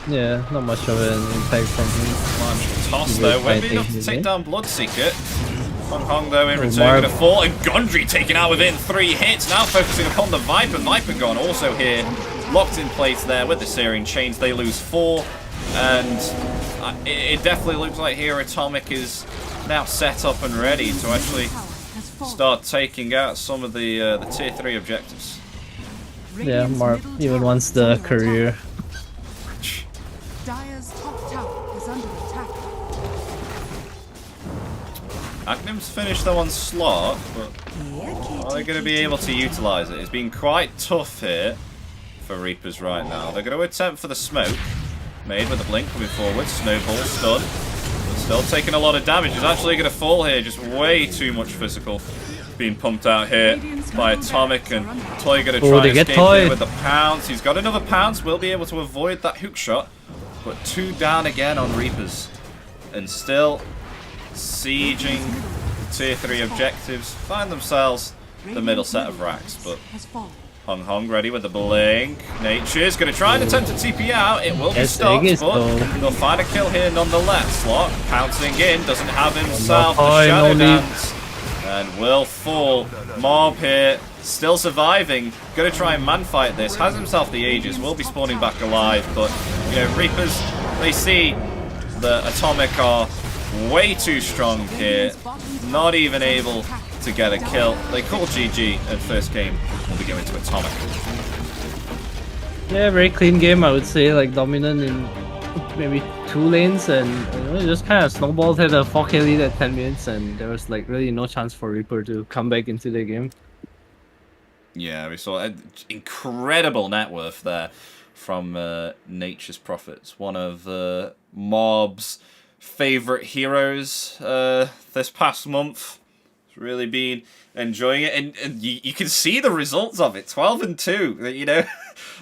Yeah, not much of an impact from him. Much toss though, won't be enough to take down Bloodseeker. Hong though in return gonna fall, and Gondry taken out within 3 hits. Now focusing upon the Viper. Viper gone also here. Locked in place there with the Searing Chains. They lose 4, and it definitely looks like here Atomic is now set up and ready to actually start taking out some of the tier 3 objectives. Yeah, Mark even wants the career. Dire's top tower is under attack. Agnim's finished though on Slot, but are they going to be able to utilise it? It's been quite tough here for Reapers right now. They're going to attempt for the smoke. Made with a blink coming forward. Snowball stun. But still taking a lot of damage. He's actually going to fall here. Just way too much physical being pumped out here by Atomic, and Toy going to try and escape here with the pounce. He's got another pounce. Will be able to avoid that hook shot. But 2 down again on Reapers. And still sieging tier 3 objectives. Find themselves the middle set of racks, but Hong ready with the blink. Nature's going to try and attempt to TP out. It will be stopped, but they'll find a kill here nonetheless. Slot pouncing in, doesn't have himself the Shadow Dance, and will fall. Mob here, still surviving. Going to try and man-fight this. Has himself the Aegis, will be spawning back alive, but you know, Reapers, they see that Atomic are way too strong here. Not even able to get a kill. They call GG at first game. We'll be going to Atomic. Yeah, very clean game, I would say. Like dominant in maybe 2 lanes, and you know, just kind of snowballed, had a 4k lead at 10 minutes, and there was like really no chance for Reaper to come back into the game. Yeah, we saw an incredible net worth there from Nature's Prophets, one of Mob's favorite heroes this past month. Really been enjoying it, and you can see the results of it. 12 and 2. You know,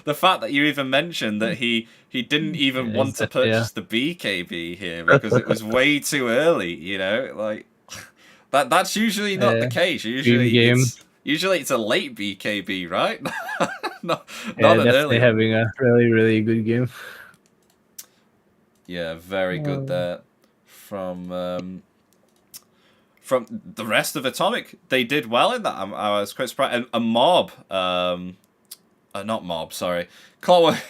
the fact that you even mentioned that he didn't even want to purchase the BKB here because it was way too early. You know, like that's usually not the case. Usually it's a late BKB, right? not an definitely early. Having a really good game. Yeah, very good there from from the rest of Atomic, they did well in that. I was quite surprised. And a Mob, not Mob, sorry, Clockwork.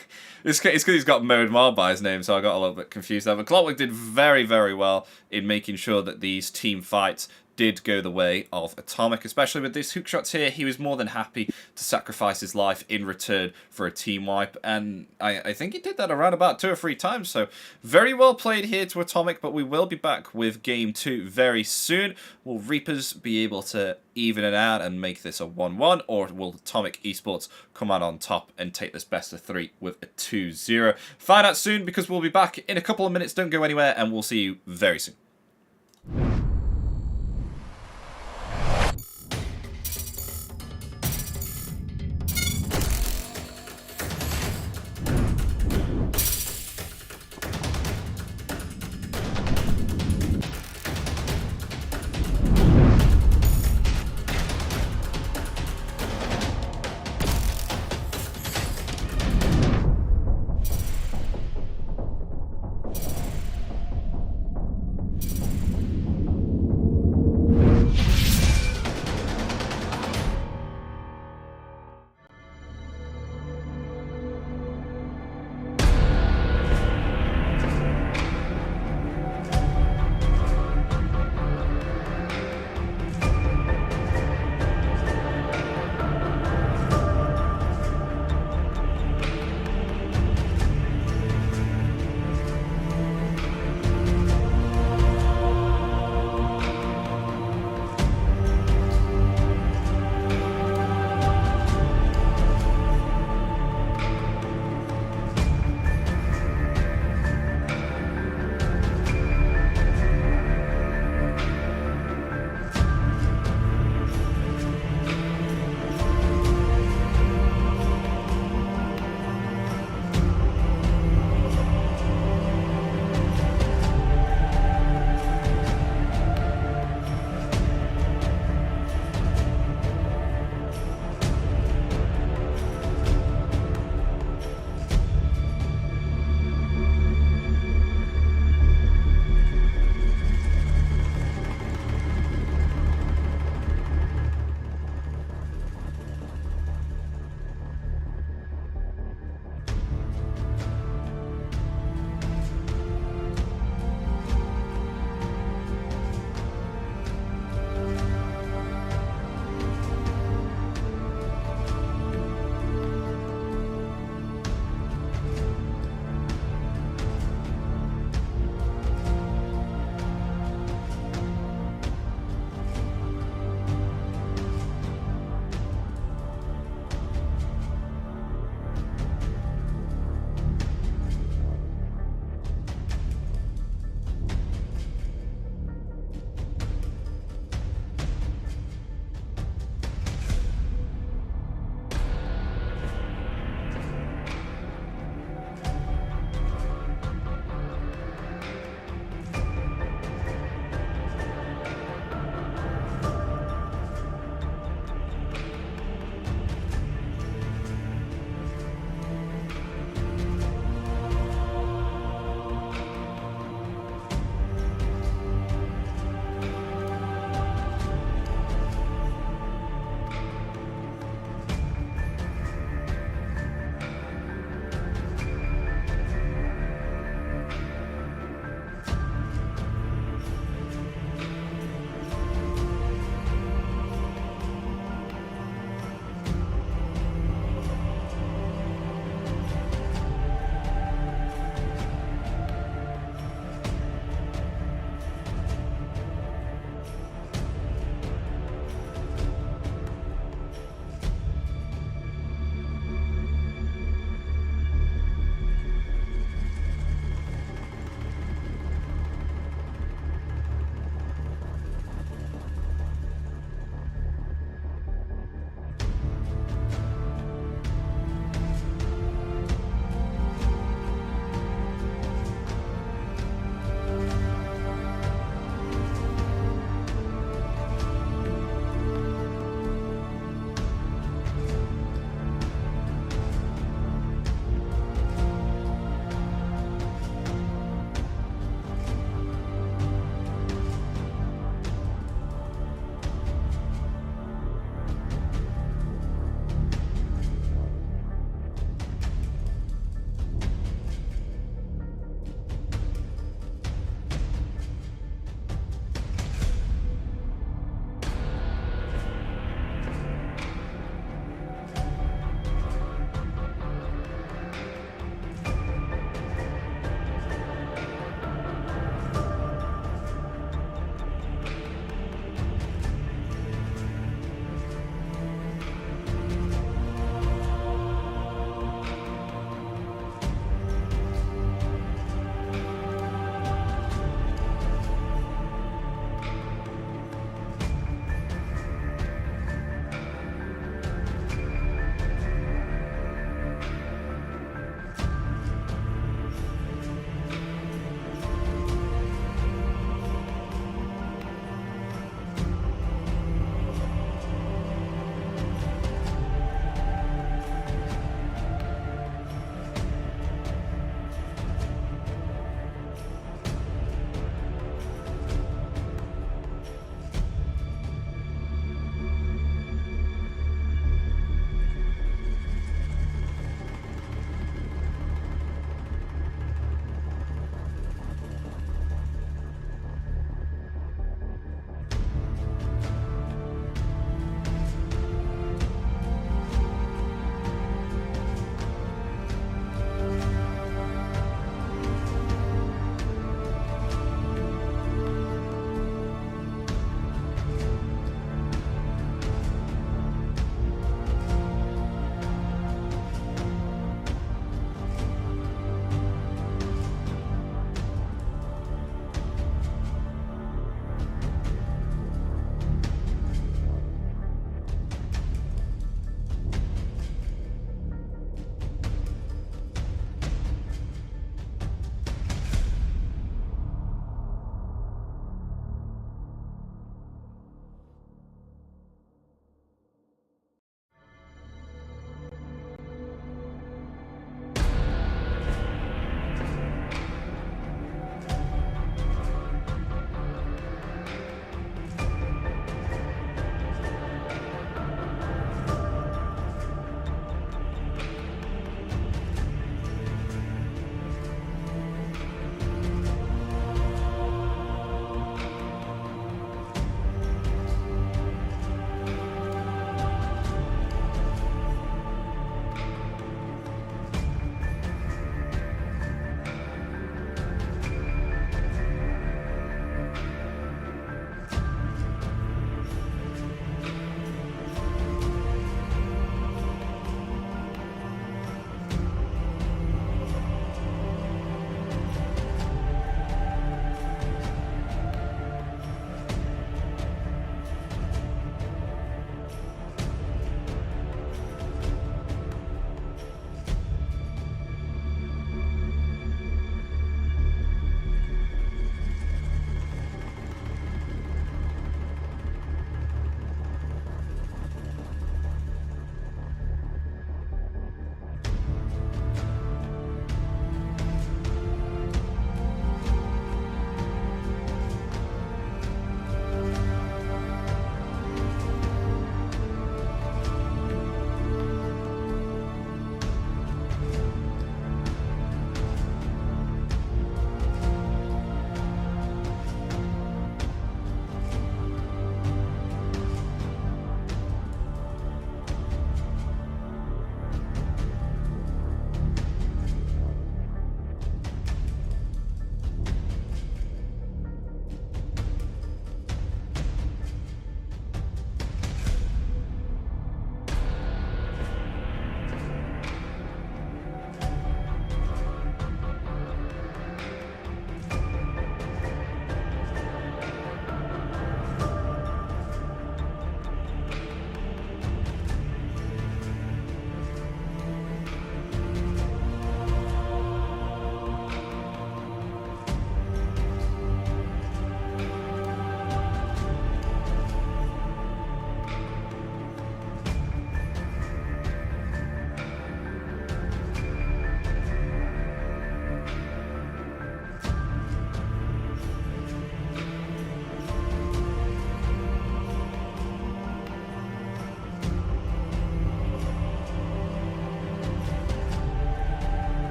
It's because he's got Mode Mob by his name, so I got a little bit confused there. But Clockwork did very, very well in making sure that these team fights did go the way of Atomic, especially with these hook shots here. He was more than happy to sacrifice his life in return for a team wipe, and I think he did that around about 2 or 3 times, so very well played here to Atomic, but we will be back with Game 2 very soon. Will Reapers be able to even it out and make this a 1-1, or will Atomic Esports come out on top and take this best of 3 with a 2-0? Find out soon, because we'll be back in a couple of minutes. Don't go anywhere, and we'll see you very soon.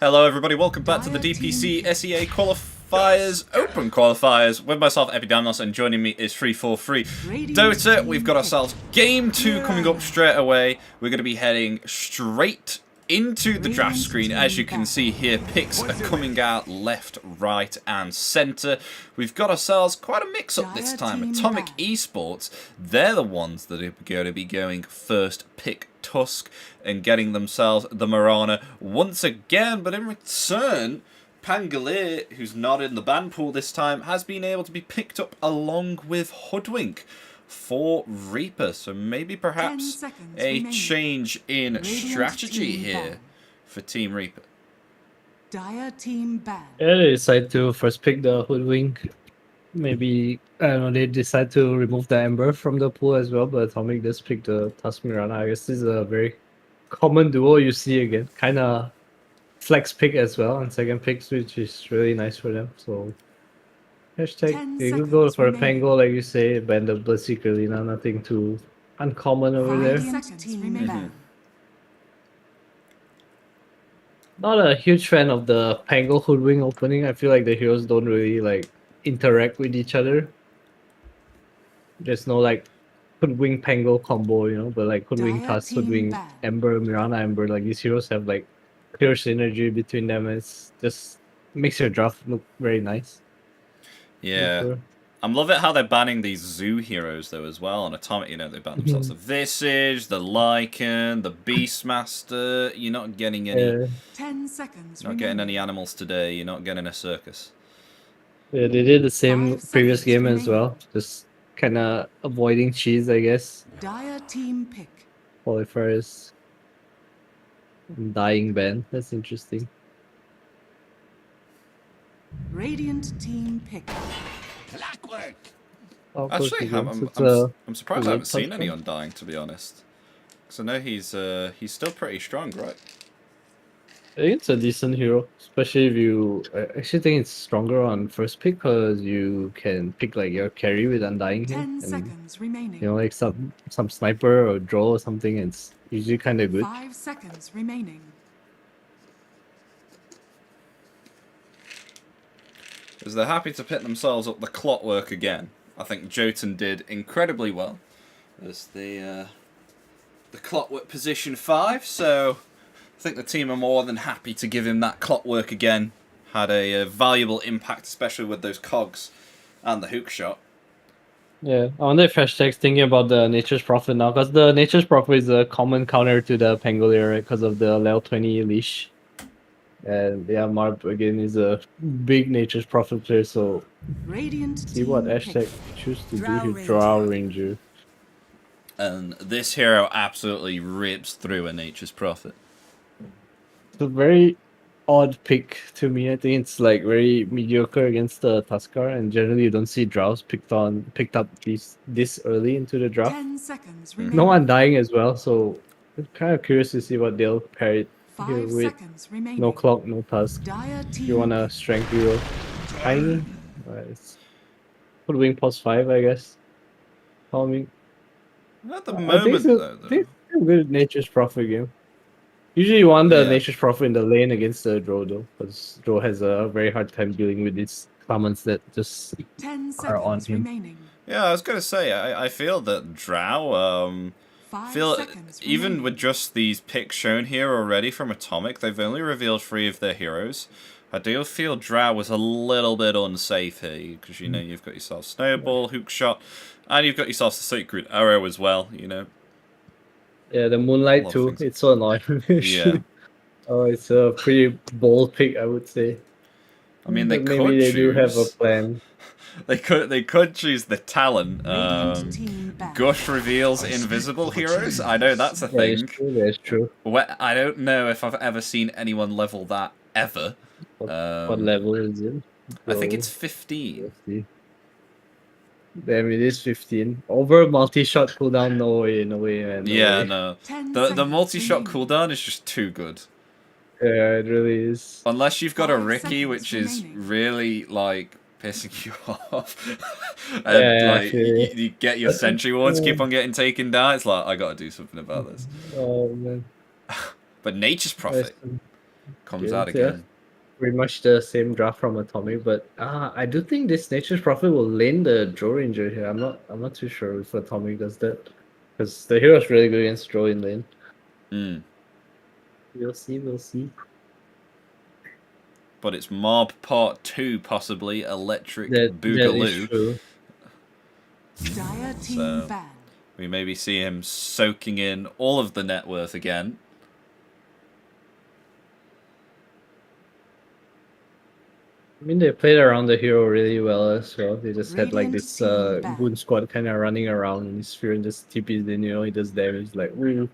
Hello everybody, welcome back to the DPC SEA Qualifiers, Open Qualifiers, with myself Epidamnos, and joining me is 343 Dota. We've got ourselves Game 2 coming up straight away. We're going to be heading straight into the draft screen. As you can see here, picks are coming out left, right and centre. We've got ourselves quite a mix-up this time. Atomic Esports, they're the ones that are going to be going first pick Tusk and getting themselves the Marana once again, but in return, Pangolier, who's not in the ban pool this time, has been able to be picked up along with Hoodwink for Reaper, so maybe perhaps a change in strategy here for Team Reaper. Dire team ban. Yeah, they decide to first pick the Hoodwink. Maybe, I don't know, they decide to remove the Ember from the pool as well, but Atomic just picked the Tusk Mirana. I guess this is a very common duo you see again. Kind of flex pick as well on second picks, which is really nice for them. So hashtag, they could go for a Pango, like you say, ban the Bloodseeker Lina, nothing too uncommon over there. Not a huge fan of the Pango Hoodwink opening. I feel like the heroes don't really like interact with each other. There's no like Hoodwink Pango combo, you know, but like Hoodwink Tusk, Hoodwink Ember, Mirana Ember, like these heroes have like clear synergy between them, and it's just makes your draft look very nice. Yeah. Sure. I'm loving how they're banning these zoo heroes though as well. On Atomic, you know, they ban themselves the Visage, the Lycan, the Beastmaster. You're not getting any 10 seconds. not getting any animals today, you're not getting a circus. Yeah, they did the same previous game as well. Just kinda avoiding cheese, I guess. Dire team pick. Qualifiers. Dying ban. That's interesting. Radiant team pick. Oh, Actually, I'm surprised I haven't seen any Undying, to be honest. Because I know he's still pretty strong, right? I think it's a decent hero, especially if you. I actually think it's stronger on first pick because you can pick like your carry with Undying here. 10 seconds remaining. You know, like some sniper or draw or something. It's usually kind of good. 5 seconds remaining. Because they're happy to pit themselves up the clockwork again. I think Jotun did incredibly well as the clockwork position 5, so I think the team are more than happy to give him that clockwork again. Had a valuable impact, especially with those cogs and the hook shot. Yeah, I wonder if hashtag's thinking about the Nature's Prophet now, because the Nature's Prophet is a common counter to the Pangolier, right, because of the level 20 leash. And yeah, Marb again is a big Nature's Prophet player, so Radiant see what hashtag choose to do here. Drow Ranger. And this hero absolutely rips through a Nature's Prophet. It's a very odd pick to me. I think it's like very mediocre against the Tuskar, and generally you don't see Drows picked up this early into the draft. 10 seconds remaining. No Undying as well, so I'm kind of curious to see what they'll pair it here 5 with. seconds remaining. No clock, no Tusk. Dire team You want a strength hero. Tiny? It's Hoodwink plus 5, I guess. Calming. At the moment, though. It's a good Nature's Prophet game. Usually you want the Nature's Prophet in the lane against the Drow, though, because Drow has a very hard time dealing with these summons that just 10 are on seconds him. remaining. Yeah, I was going to say, I feel that Drow, 5 feel seconds even remaining. with just these picks shown here already from Atomic, they've only revealed 3 of their heroes. I do feel Drow was a little bit unsafe here, because, you know, you've got yourself Snowball, Hookshot, and you've got yourself the Sacred Arrow as well, you know. Yeah, the Moonlight too. It's so annoying. Yeah. Oh, it's a pretty bold pick, I would say. I mean, they But could maybe they choose... do have a plan. They could choose the Talon. Radiant team ban. Gush reveals invisible heroes. I know that's a That thing. is true, that is true. I don't know if I've ever seen anyone level that ever. What level is it? I think So, it's 15. let's see. Damn, it is 15. Over multi-shot cooldown, no way, man. No Yeah, way. no. 10 The seconds multi-shot remaining. cooldown is just too good. Yeah, it really is. Unless you've got a 5 Ricky, seconds which is remaining. really, like, pissing you off. And, Yeah, like, actually. you get your sentry wards keep on getting taken down. It's like, I gotta do something about this. Oh, man. But Nature's Prophet. comes out Yeah. again. Pretty much the same draft from Atomic, but I do think this Nature's Prophet will lane the Draw Ranger here. I'm not too sure if Atomic does that. Because the hero's really good against Draw in lane. We'll see, we'll see. But it's Mob Part 2, possibly. Electric That is Boogaloo. true. Dire team So ban. we maybe see him soaking in all of the net worth again. I mean, they played around the hero really well as well. They just had like Radiant this team back. goon squad kind of running around in his sphere and just TPs in, he does damage. Like, ooh,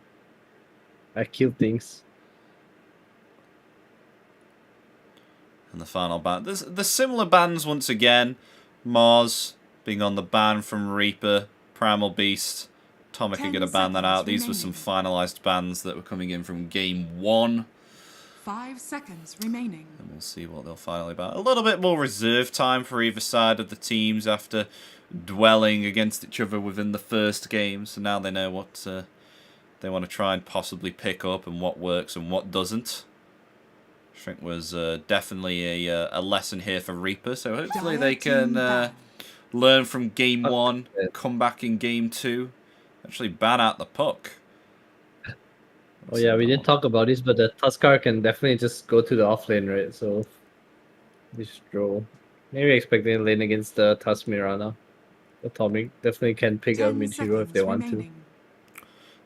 I kill things. And the final ban. There's the similar bans once again. Mars being on the ban from Reaper, Primal Beast. Atomic are going to ban that out. These were some finalized bans that were coming in from Game 1. 5 seconds remaining. And we'll see what they'll finally ban. A little bit more reserve time for either side of the teams after dwelling against each other within the first game. So now they know what they want to try and possibly pick up and what works and what doesn't. I think was definitely a lesson here for Reaper. So hopefully they can learn from Game 1, come back in Game 2, actually ban out the puck. Oh yeah, we didn't talk about this, but the Tuskar can definitely just go to the off lane, right? So this draw. Maybe expecting lane against the Tusk Mirana. Atomic definitely can pick up mid hero if they want to.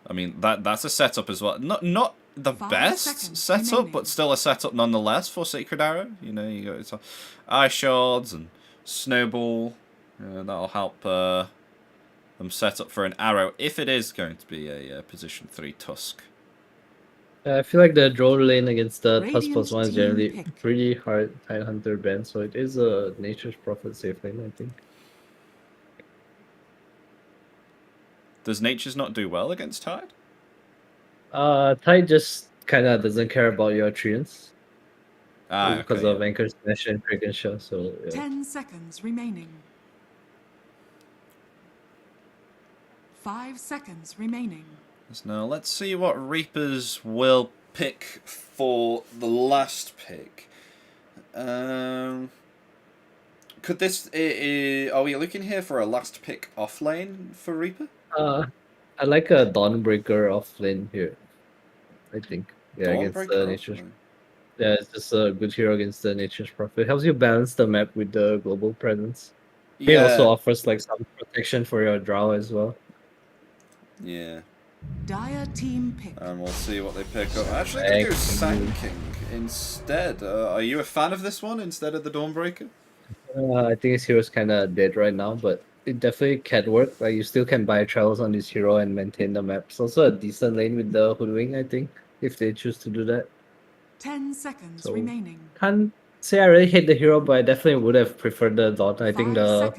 I mean that's a setup as well. Not the best setup, but still a setup nonetheless for Sacred Arrow. You got Ice Shards and Snowball. That'll help them set up for an arrow if it is going to be a position 3 Tusk. I feel like the draw lane against the Tusk Radiant +1 is team generally pick. pretty hard Tidehunter ban, so it is a Nature's Prophet safe lane, I think. Does Nature's not do well against Tide? Tide just kind of doesn't care about your treants. Because okay, of Anchor Smash and Kraken Shell, so yeah. 10 seconds remaining. 5 seconds remaining. Now let's see what Reapers will pick for the last pick. Could this... are we looking here for a last pick off lane for Reaper? I like a Dawnbreaker off lane here, I think. Yeah, against the Nature's... Yeah, it's just a good hero against the Nature's Prophet. It helps you balance the map with the global presence. It also offers like some protection for your draw as well. Yeah. Dire team pick. And we'll see what they pick up. Actually, they do Sand King instead. Are you a fan of this one instead of the Dawnbreaker? I think his hero's kind of dead right now, but it definitely can work. Like, you still can buy travels on this hero and maintain the map. It's also a decent lane with the Hoodwing, I think, if they choose to do that. 10 seconds So, remaining. Can't say I really hate the hero, but I definitely would have preferred the Dawn. I think the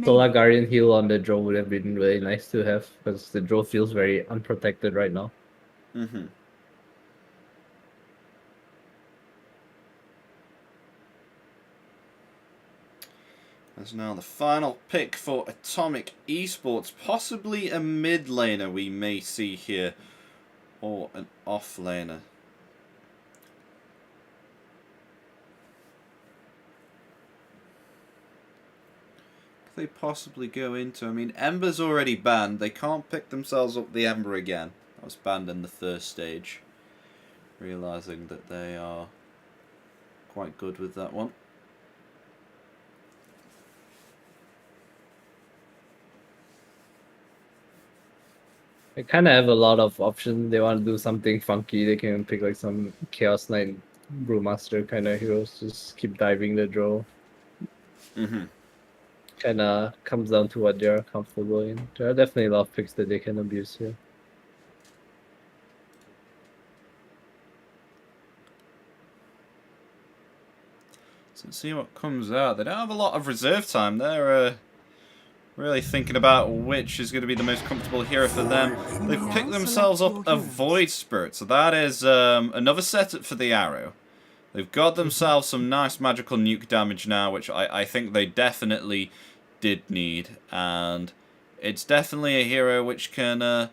Solar Guardian heal on the draw would have been really nice to have, because the draw feels very unprotected right now. Mm-hmm. That's now the final pick for Atomic Esports. Possibly a mid laner we may see here, or an off laner. They possibly go into? I mean, Ember's already banned. They can't pick themselves up the Ember again. That was banned in the first stage. Realizing that they are quite good with that one. They kind of have a lot of options. They want to do something funky. They can pick like some Chaos Knight, Brewmaster kind of heroes. Just keep diving the draw. Mm-hmm. Kind of comes down to what they're comfortable in. There are definitely a lot of picks that they can abuse here. So let's see what comes out. They don't have a lot of reserve time. They're really thinking about which is going to be the most comfortable hero for them. They've picked themselves up a Void Spirit, so that is another setup for the arrow. They've got themselves some nice magical nuke damage now, which I think they definitely did need. And it's definitely a hero which can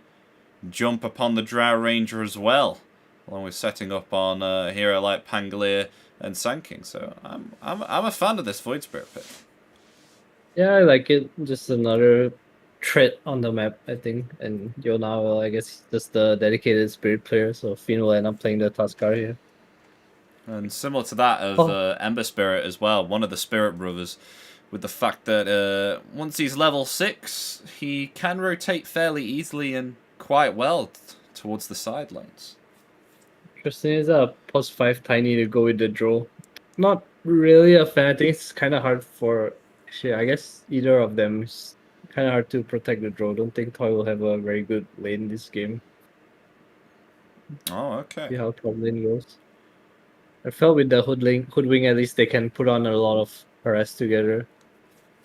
jump upon the Drow Ranger as well. along with setting up on a hero like Pangolier and Sanking. So I'm a fan of this Void Spirit pick. Yeah, I like it. Just another threat on the map, I think. And Yona, well, I guess just the dedicated Spirit player, so Finn will end up playing the Tuskar here. And similar to that of Ember Spirit as well, one of the Spirit Brothers, with the fact that once he's level 6, he can rotate fairly easily and quite well towards the side lanes. Interesting is a +5 Tiny to go with the draw. Not really a fan. I think it's kind of hard for... Actually, I guess either of them is kind of hard to protect the draw. Don't think Toy will have a very good lane this game. Oh, okay. See how top lane goes. I felt with the Hoodwing, at least they can put on a lot of harass together.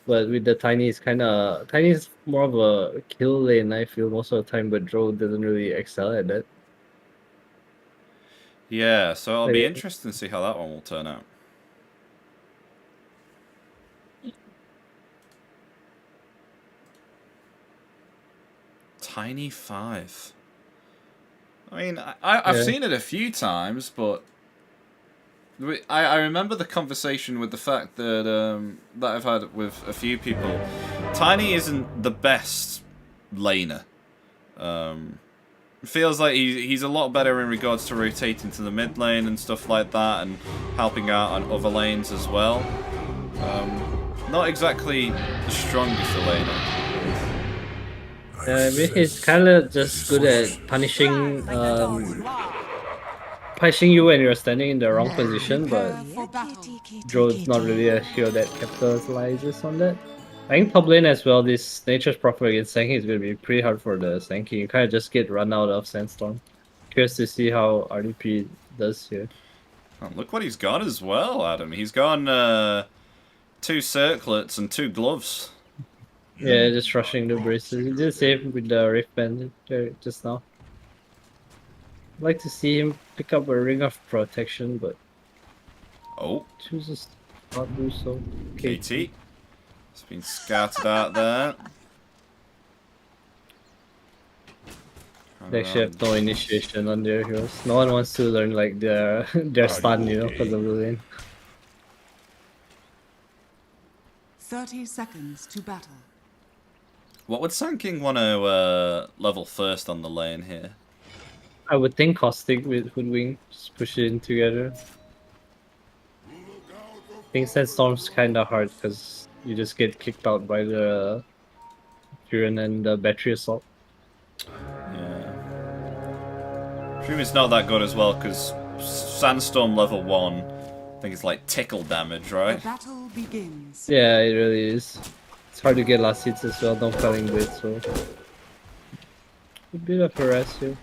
But with the Tiny, it's Tiny is more of a kill lane, I feel, most of the time, but Drow doesn't really excel at that. Yeah, so it'll be interesting to see how that one will turn out. Tiny 5. I mean, I've seen it a few times, but I remember the conversation with the fact that that I've had with a few people. Tiny isn't the best laner. Feels like he's a lot better in regards to rotating to the mid lane and stuff like that, and helping out on other lanes as well. Not exactly the strongest laner. I mean, he's kind of just good at punishing you when you're standing in the wrong position, but Dro's not really a hero that capitalizes on that. I think top lane as well, this Nature's Prophet against Sanking is going to be pretty hard for the Sanking. You kind of just get run out of Sandstorm. Curious to see how RDP does here. Oh, look what he's got as well, Adam. He's gone 2 circlets and 2 gloves. Yeah, just rushing the braces. He did save with the Rift Band just now. I'd like to see him pick up a Ring of Protection, but chooses not to do so. KT. It's been scouted out there. They actually have no initiation on their heroes. No one wants to learn like their stun, you know, because of the lane. 30 seconds to battle. What would Sanking want to level first on the lane here? I would think Caustic with Hoodwing, just push it in together. I think Sandstorm's kind of hard because you just get kicked out by the Furin and the Battery Assault. Yeah. Furin's not that good as well because Sandstorm level 1, I think it's like tickle damage, right? The battle begins. Yeah, it really is. It's hard to get last hits as well, no felling blade, so a bit of harass here.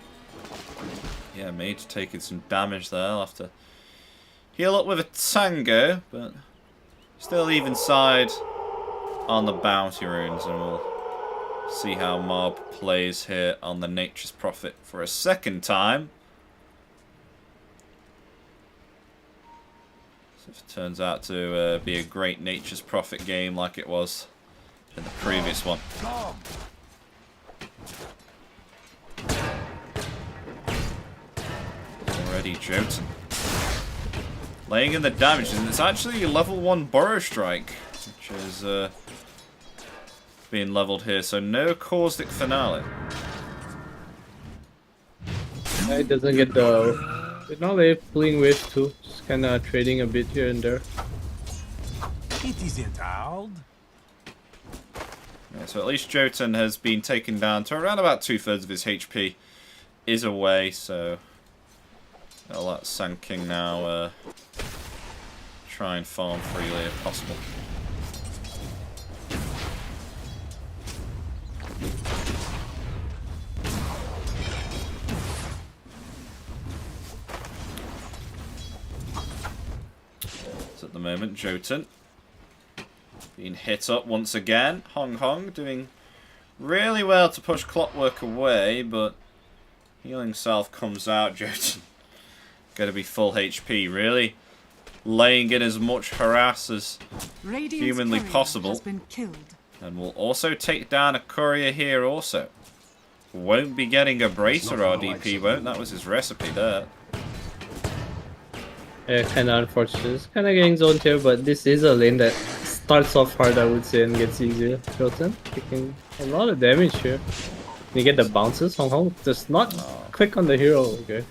Yeah, Mage taking some damage there. I'll have to heal up with a Tango, but still even side on the bounty runes, and we'll see how Mob plays here on the Nature's Prophet for a second time. So if it turns out to be a great Nature's Prophet game like it was in the previous one. Already Jotun laying in the damage, and it's actually a level 1 Burrow Strike, which is being leveled here, so no Caustic Finale. It doesn't get the... Now they're pulling wave too, just kind of trading a bit here and there. It isn't old. Yeah, so at least Jotun has been taken down to around about 2/3 of his HP is away, so I'll let Sanking now try and farm freely if possible. So at the moment, Jotun being hit up once again. Hong Hong doing really well to push Clockwork away, but healing self comes out. Jotun going to be full HP, really laying in as much harass as humanly possible. And we'll also take down a courier here also. Won't be getting a bracer, RDP won't. That was his recipe there. Yeah, kind of unfortunate. It's kind of getting zoned here, but this is a lane that starts off hard, I would say, and gets easier. Jotun taking a lot of damage here. You get the bounces. Hong Hong does not click on the hero. Okay.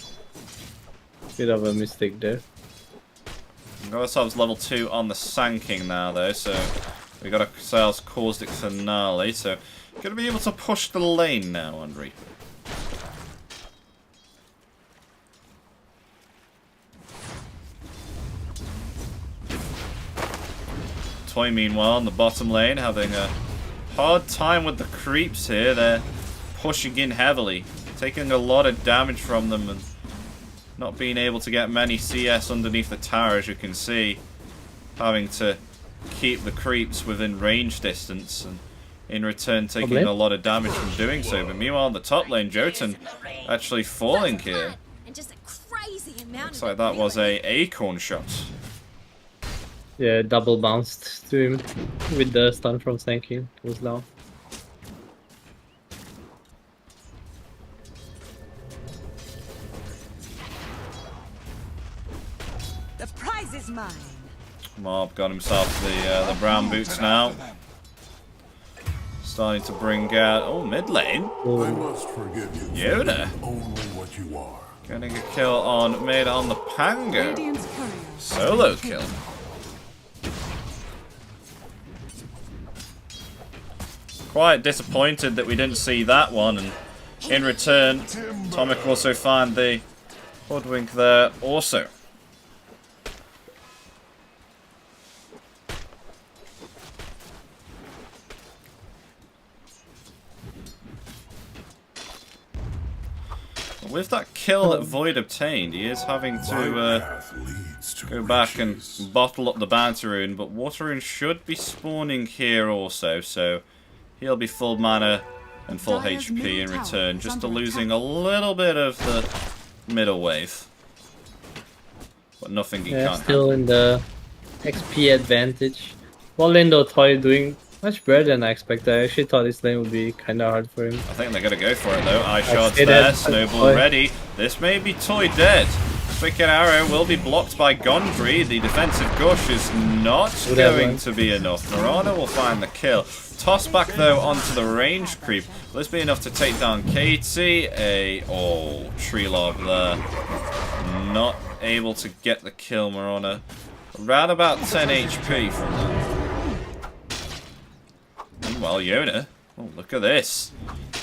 Bit of a mistake there. We got ourselves level 2 on the Sand King now, though, so we got ourselves Caustic Finale, so gonna be able to push the lane now on Reaper. Toy, meanwhile, in the bottom lane, having a hard time with the creeps here. They're pushing in heavily, taking a lot of damage from them, and not being able to get many CS underneath the tower, as you can see. Having to keep the creeps within range distance, and in return taking a lot of damage from doing so. But meanwhile, in the top lane, Jotun actually falling here. Looks like that was a acorn shot. Yeah, double bounced to him with the stun from Sand King. It was down. The prize is mine. Mob got himself the brown boots now. Starting to bring out... Oh, mid lane. I must forgive you. Yoda. Only what you are. Getting a kill on mid on the Pango. Radiant's courier. Solo kill. Quite disappointed that we didn't see that one, and in return, Tomic also find the hoodwink there also. With that kill that Void obtained, he is having to go back and bottle up the Bounty Rune, but Water Rune should be spawning here also, so he'll be full mana and full HP in return, just to losing a little bit of the middle wave. But nothing he can't still handle. In the XP advantage. Well, Lindo Toy doing much better than I expected. I actually thought this lane would be kind of hard for him. I think they're going to go for it though. Eye shots there, Snowball ready. This may be Toy dead. Wicked Arrow will be blocked by Gondry. The defensive gush is not going to be enough. Marana will find the kill. Toss back though onto the range creep. Will this be enough to take down Katie? Tree Lob there. Not able to get the kill, Marana. Around about 10 HP from that. Meanwhile, Yona. Oh, look at this.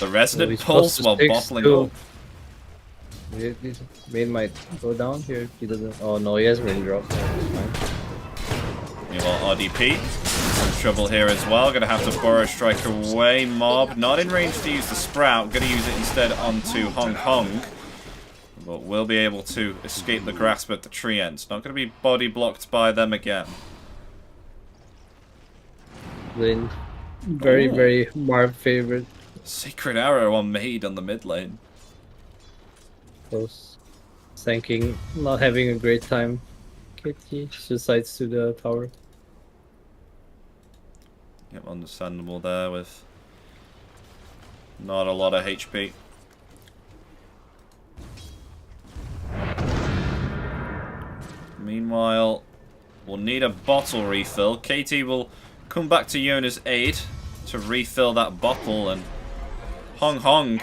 The Resonant Pulse while bottling up. This main might go down here. He doesn't. Oh no, he has raindrop. Meanwhile, RDP some trouble here as well. Gonna have to Burrow Strike away. Mob not in range to use the Sprout. Gonna use it instead onto Hong Hong. But will be able to escape the grasp at the tree ends. Not gonna be body blocked by them again. Lane. Very Marv favorite. Sacred Arrow on Maid on the mid lane. Close. Sand King not having a great time. KT suicides to the tower. Yep, understandable there with not a lot of HP. Meanwhile, we'll need a bottle refill. KT will come back to Yona's aid to refill that bottle, and Hong Hong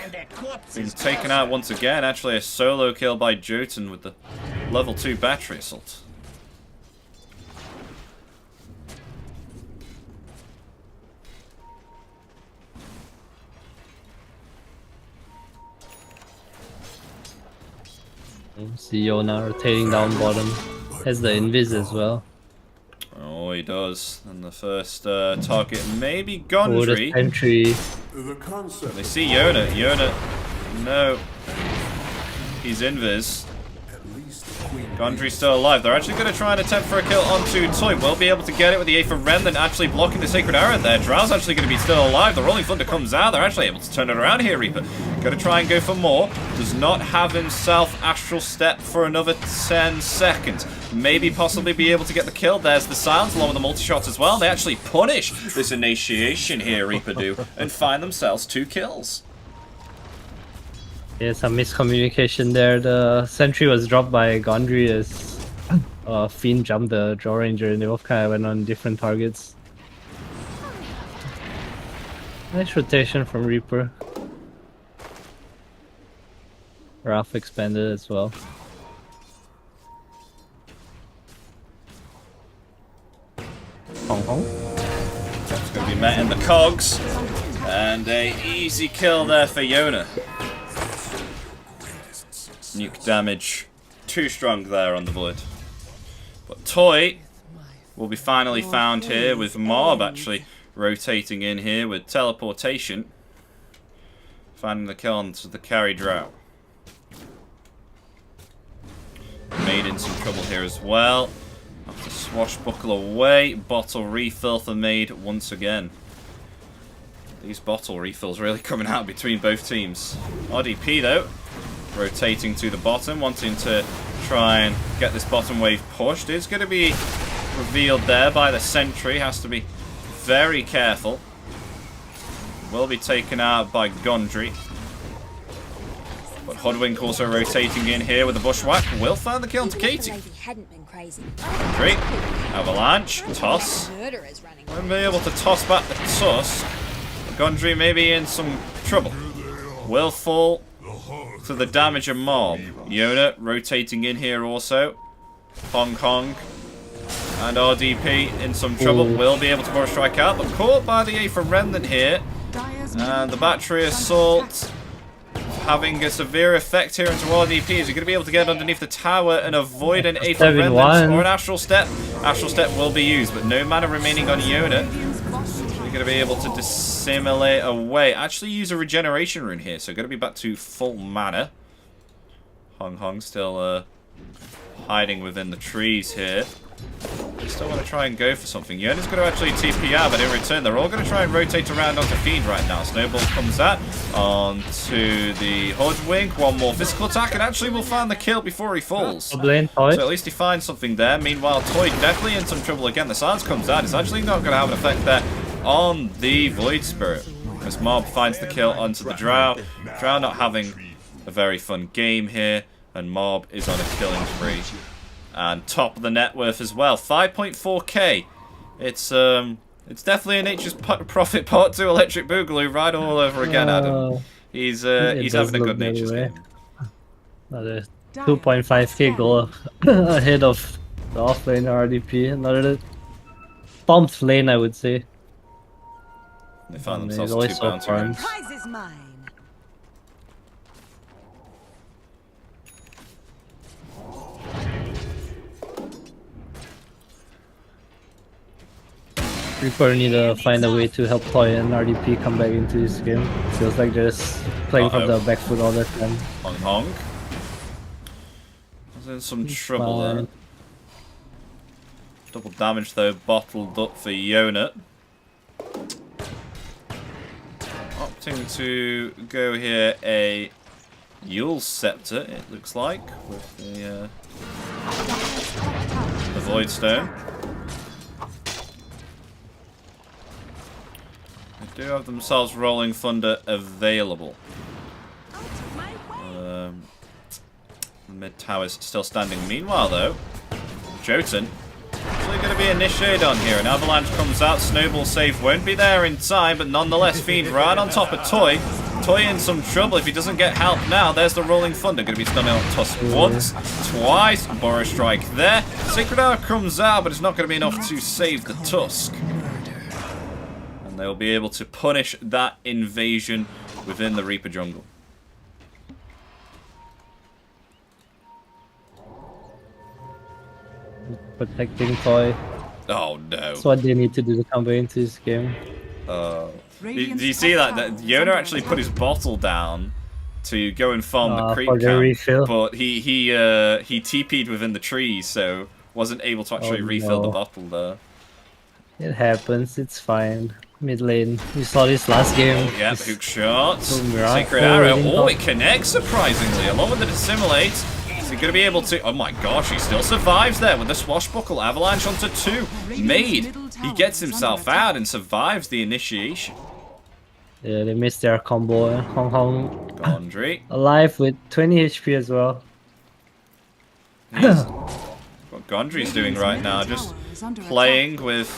being taken out once again. Actually a solo kill by Jotun with the level 2 battery assault. See Yona rotating down bottom. Has the invis as well. Oh, he does. And the first target may be Gondry. Oh, the entry. They see Yona. Yona, no. He's invis. Gondry's still alive. They're actually going to try and attempt for a kill onto Toy. Will be able to get it with the A for Remnant actually blocking the Sacred Arrow there. Drow's actually going to be still alive. The Rolling Thunder comes out. They're actually able to turn it around here, Reaper. Going to try and go for more. Does not have himself Astral Step for another 10 seconds. Maybe possibly be able to get the kill. There's the Silence along with the multi-shots as well. They actually punish this initiation here, Reaper do, and find themselves 2 kills. Yeah, some miscommunication there. The sentry was dropped by Gondry as Fiend jumped the Draw Ranger, and they both kind of went on different targets. Nice rotation from Reaper. Raph expanded as well. Hong Hong. That's going to be met in the cogs. And a easy kill there for Yona. Nuke damage too strong there on the Void. But Toy will be finally found here with Mob actually rotating in here with teleportation. Finding the kill onto the carry Drow. Made in some trouble here as well. Have to swashbuckle away. Bottle refill for Made once again. These bottle refills really coming out between both teams. RDP though, rotating to the bottom, wanting to try and get this bottom wave pushed. It's going to be revealed there by the sentry. Has to be very careful. Will be taken out by Gondry. But Hoodwink also rotating in here with the bushwhack. Will find the kill to Katie. Gondry, avalanche, toss. Won't be able to toss back the tusk. Gondry may be in some trouble. Will fall to the damage of Mob. Yona rotating in here also. Hong Kong and RDP in some trouble. Will be able to borrow strike out, but caught by the A from Remnant here. And the battery assault having a severe effect here into RDP. Is he going to be able to get underneath the tower and avoid an A from Remnant or an Astral Step? Astral Step will be used, but no mana remaining on Yona. Going to be able to dissimulate away. Actually use a regeneration rune here, so going to be back to full mana. Hong Hong still hiding within the trees here. They still want to try and go for something. Yona's going to actually TP out, but in return they're all going to try and rotate around onto Fiend right now. Snowball comes out onto the Hoodwink. One more physical attack, and actually will find the kill before he falls. So at least he finds something there. Meanwhile, Toy definitely in some trouble again. The silence comes out. It's actually not going to have an effect there on the Void Spirit, as Mob finds the kill onto the Drow. Drow not having a very fun game here, and Mob is on a killing spree. And top of the net worth as well, 5.4k. It's definitely a Nature's Profit Part 2 Electric Boogaloo right all over again, Adam. He's having a good Nature's game. Another 2.5k goal ahead of the offlane RDP. Another bumped lane, I would say. They found themselves two bounty runes. Prize is mine. Reaper need to find a way to help Toy and RDP come back into this game. Feels like they're just playing from the back foot all the time. Hong Hong. There's in some trouble there. Double damage though, bottled up for Yona. Opting to go here a Yule Scepter, it looks like, with the Void Stone. They do have themselves Rolling Thunder available. The mid tower's still standing. Meanwhile, though, Jotun actually going to be initiated on here. An avalanche comes out. Snowball save won't be there in time, but nonetheless, Fiend right on top of Toy. Toy in some trouble if he doesn't get help now. There's the Rolling Thunder. Going to be stunning on Tusk once, twice. Borrow Strike there. Sacred Hour comes out, but it's not going to be enough to save the Tusk. And they'll be able to punish that invasion within the Reaper jungle. Protecting Toy. Oh no. That's what they need to do to come back into this game. Do you see that? Yona actually put his bottle down to go and farm the creep camp, but he TP'd within the trees, so wasn't able to actually refill the bottle there. It happens, it's fine. Mid lane, we saw this last game. Oh yeah, the hook shot, Sacred Arrow. Oh, it connects surprisingly, along with the Dissimulate. Is he going to be able to... Oh my gosh, he still survives there with the Swashbuckle. Avalanche onto 2. Made. He gets himself out and survives the initiation. Yeah, they missed their combo. Hong Hong Gondry. Alive with 20 HP as well. But Gondry's doing right now. Just playing with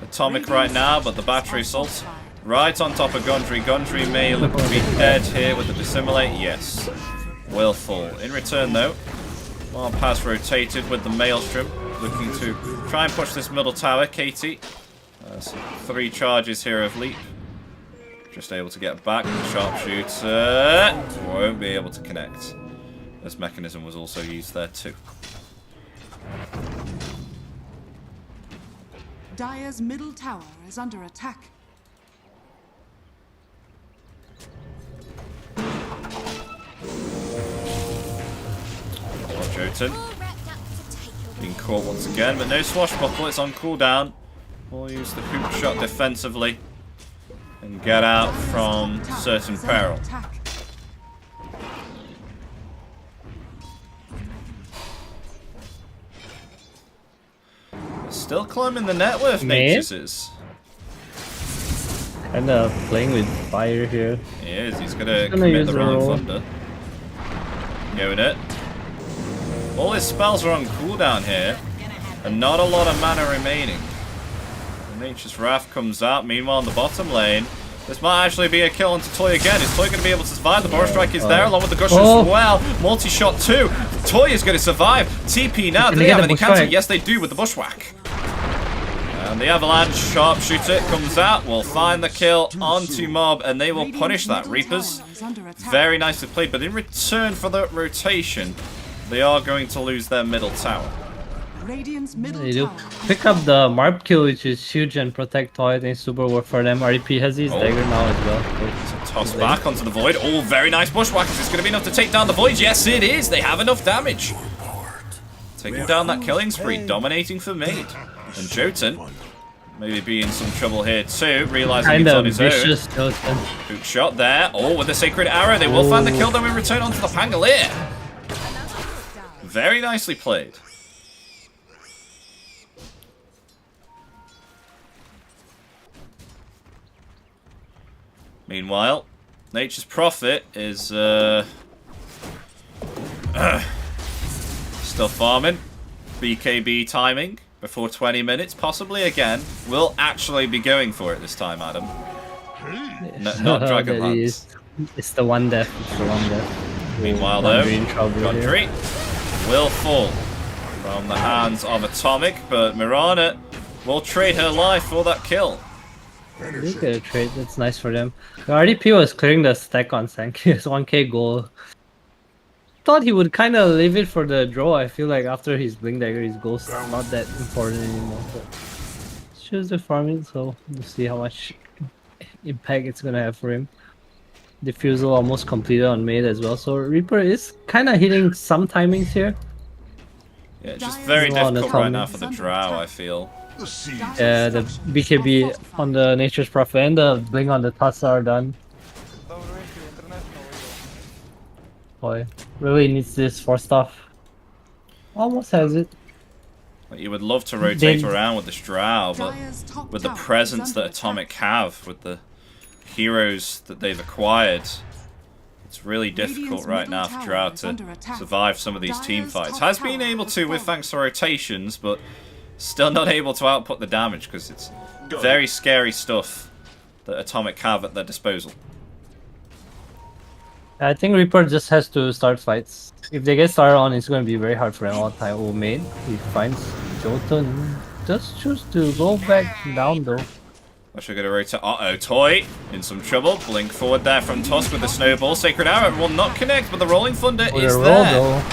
Atomic right now, but the battery assault right on top of Gondry. Gondry may look to be dead here with the dissimulate. Yes, will fall. In return, though, Mob has rotated with the Maelstrom, looking to try and push this middle tower. Katie has 3 charges here of leap. Just able to get back. The sharpshooter won't be able to connect. This mechanism was also used there too. Dire's middle tower is under attack. Jotun being caught once again, but no swashbuckle. It's on cooldown. We'll use the hoop shot defensively and get out from certain peril. Still climbing the net worth, Nature's is. And playing with fire here. He is. He's gonna commit the Rolling Thunder. Going it. All his spells are on cooldown here, and not a lot of mana remaining. Nature's Wrath comes out. Meanwhile, in the bottom lane, this might actually be a kill onto Toy again. Is Toy going to be able to survive? The Boar Strike is there, along with the Gush as well. Multi-shot too. Toy is going to survive. TP now. Do they have any counter? Yes, they do with the Bushwhack. And the Avalanche Sharpshooter comes out. Will find the kill onto Mob, and they will punish that. Reapers, very nicely played, but in return for the rotation, they are going to lose their middle tower. They do pick up the Marp kill, which is huge, and protect Toy. I think super work for them. REP has his dagger now as well. Toss back onto the Void. Oh, very nice Bushwhack. Is this going to be enough to take down the Void? Yes, it is. They have enough damage. Taking down that killing spree, dominating for Maid. And Jotun maybe be in some trouble here too, realizing he's on his own. Hook shot there. Oh, with the Sacred Arrow. They will find the kill, though, in return onto the Pangolier. Very nicely played. Meanwhile, Nature's Prophet is still farming. BKB timing before 20 minutes, possibly again. We'll actually be going for it this time, Adam. Not Dragonlance. It's the one death. It's the one death. Meanwhile, though, Gondry will fall from the hands of Atomic, but Mirana will trade her life for that kill. You get a trade, that's nice for them. The RDP was clearing the stack on Sanky's 1k goal. Thought he would kind of leave it for the draw. I feel like after his Blink Dagger, his goal's not that important anymore. But choose the farming, so we'll see how much impact it's gonna have for him. Diffusal almost completed on Maid as well, so Reaper is kind of hitting some timings here. Yeah, it's just very difficult right now for the Drow, I feel. Yeah, the BKB on the Nature's Prophet and the Blink on the Tusk are done. Boy, really needs this for stuff. Almost has it. You would love to rotate around with this Drow, but with the presence that Atomic have, with the heroes that they've acquired, it's really difficult right now for Drow to survive some of these team fights. Has been able to with thanks to rotations, but still not able to output the damage because it's very scary stuff that Atomic have at their disposal. I think Reaper just has to start fights. If they get started on, it's going to be very hard for them all the time. Oh, Maid, he finds Jotun. Just choose to go back down though. Actually going to rotate. Uh-oh, Toy in some trouble. Blink forward there from Tusk with the snowball. Sacred Arrow will not connect, but the Rolling Thunder is there.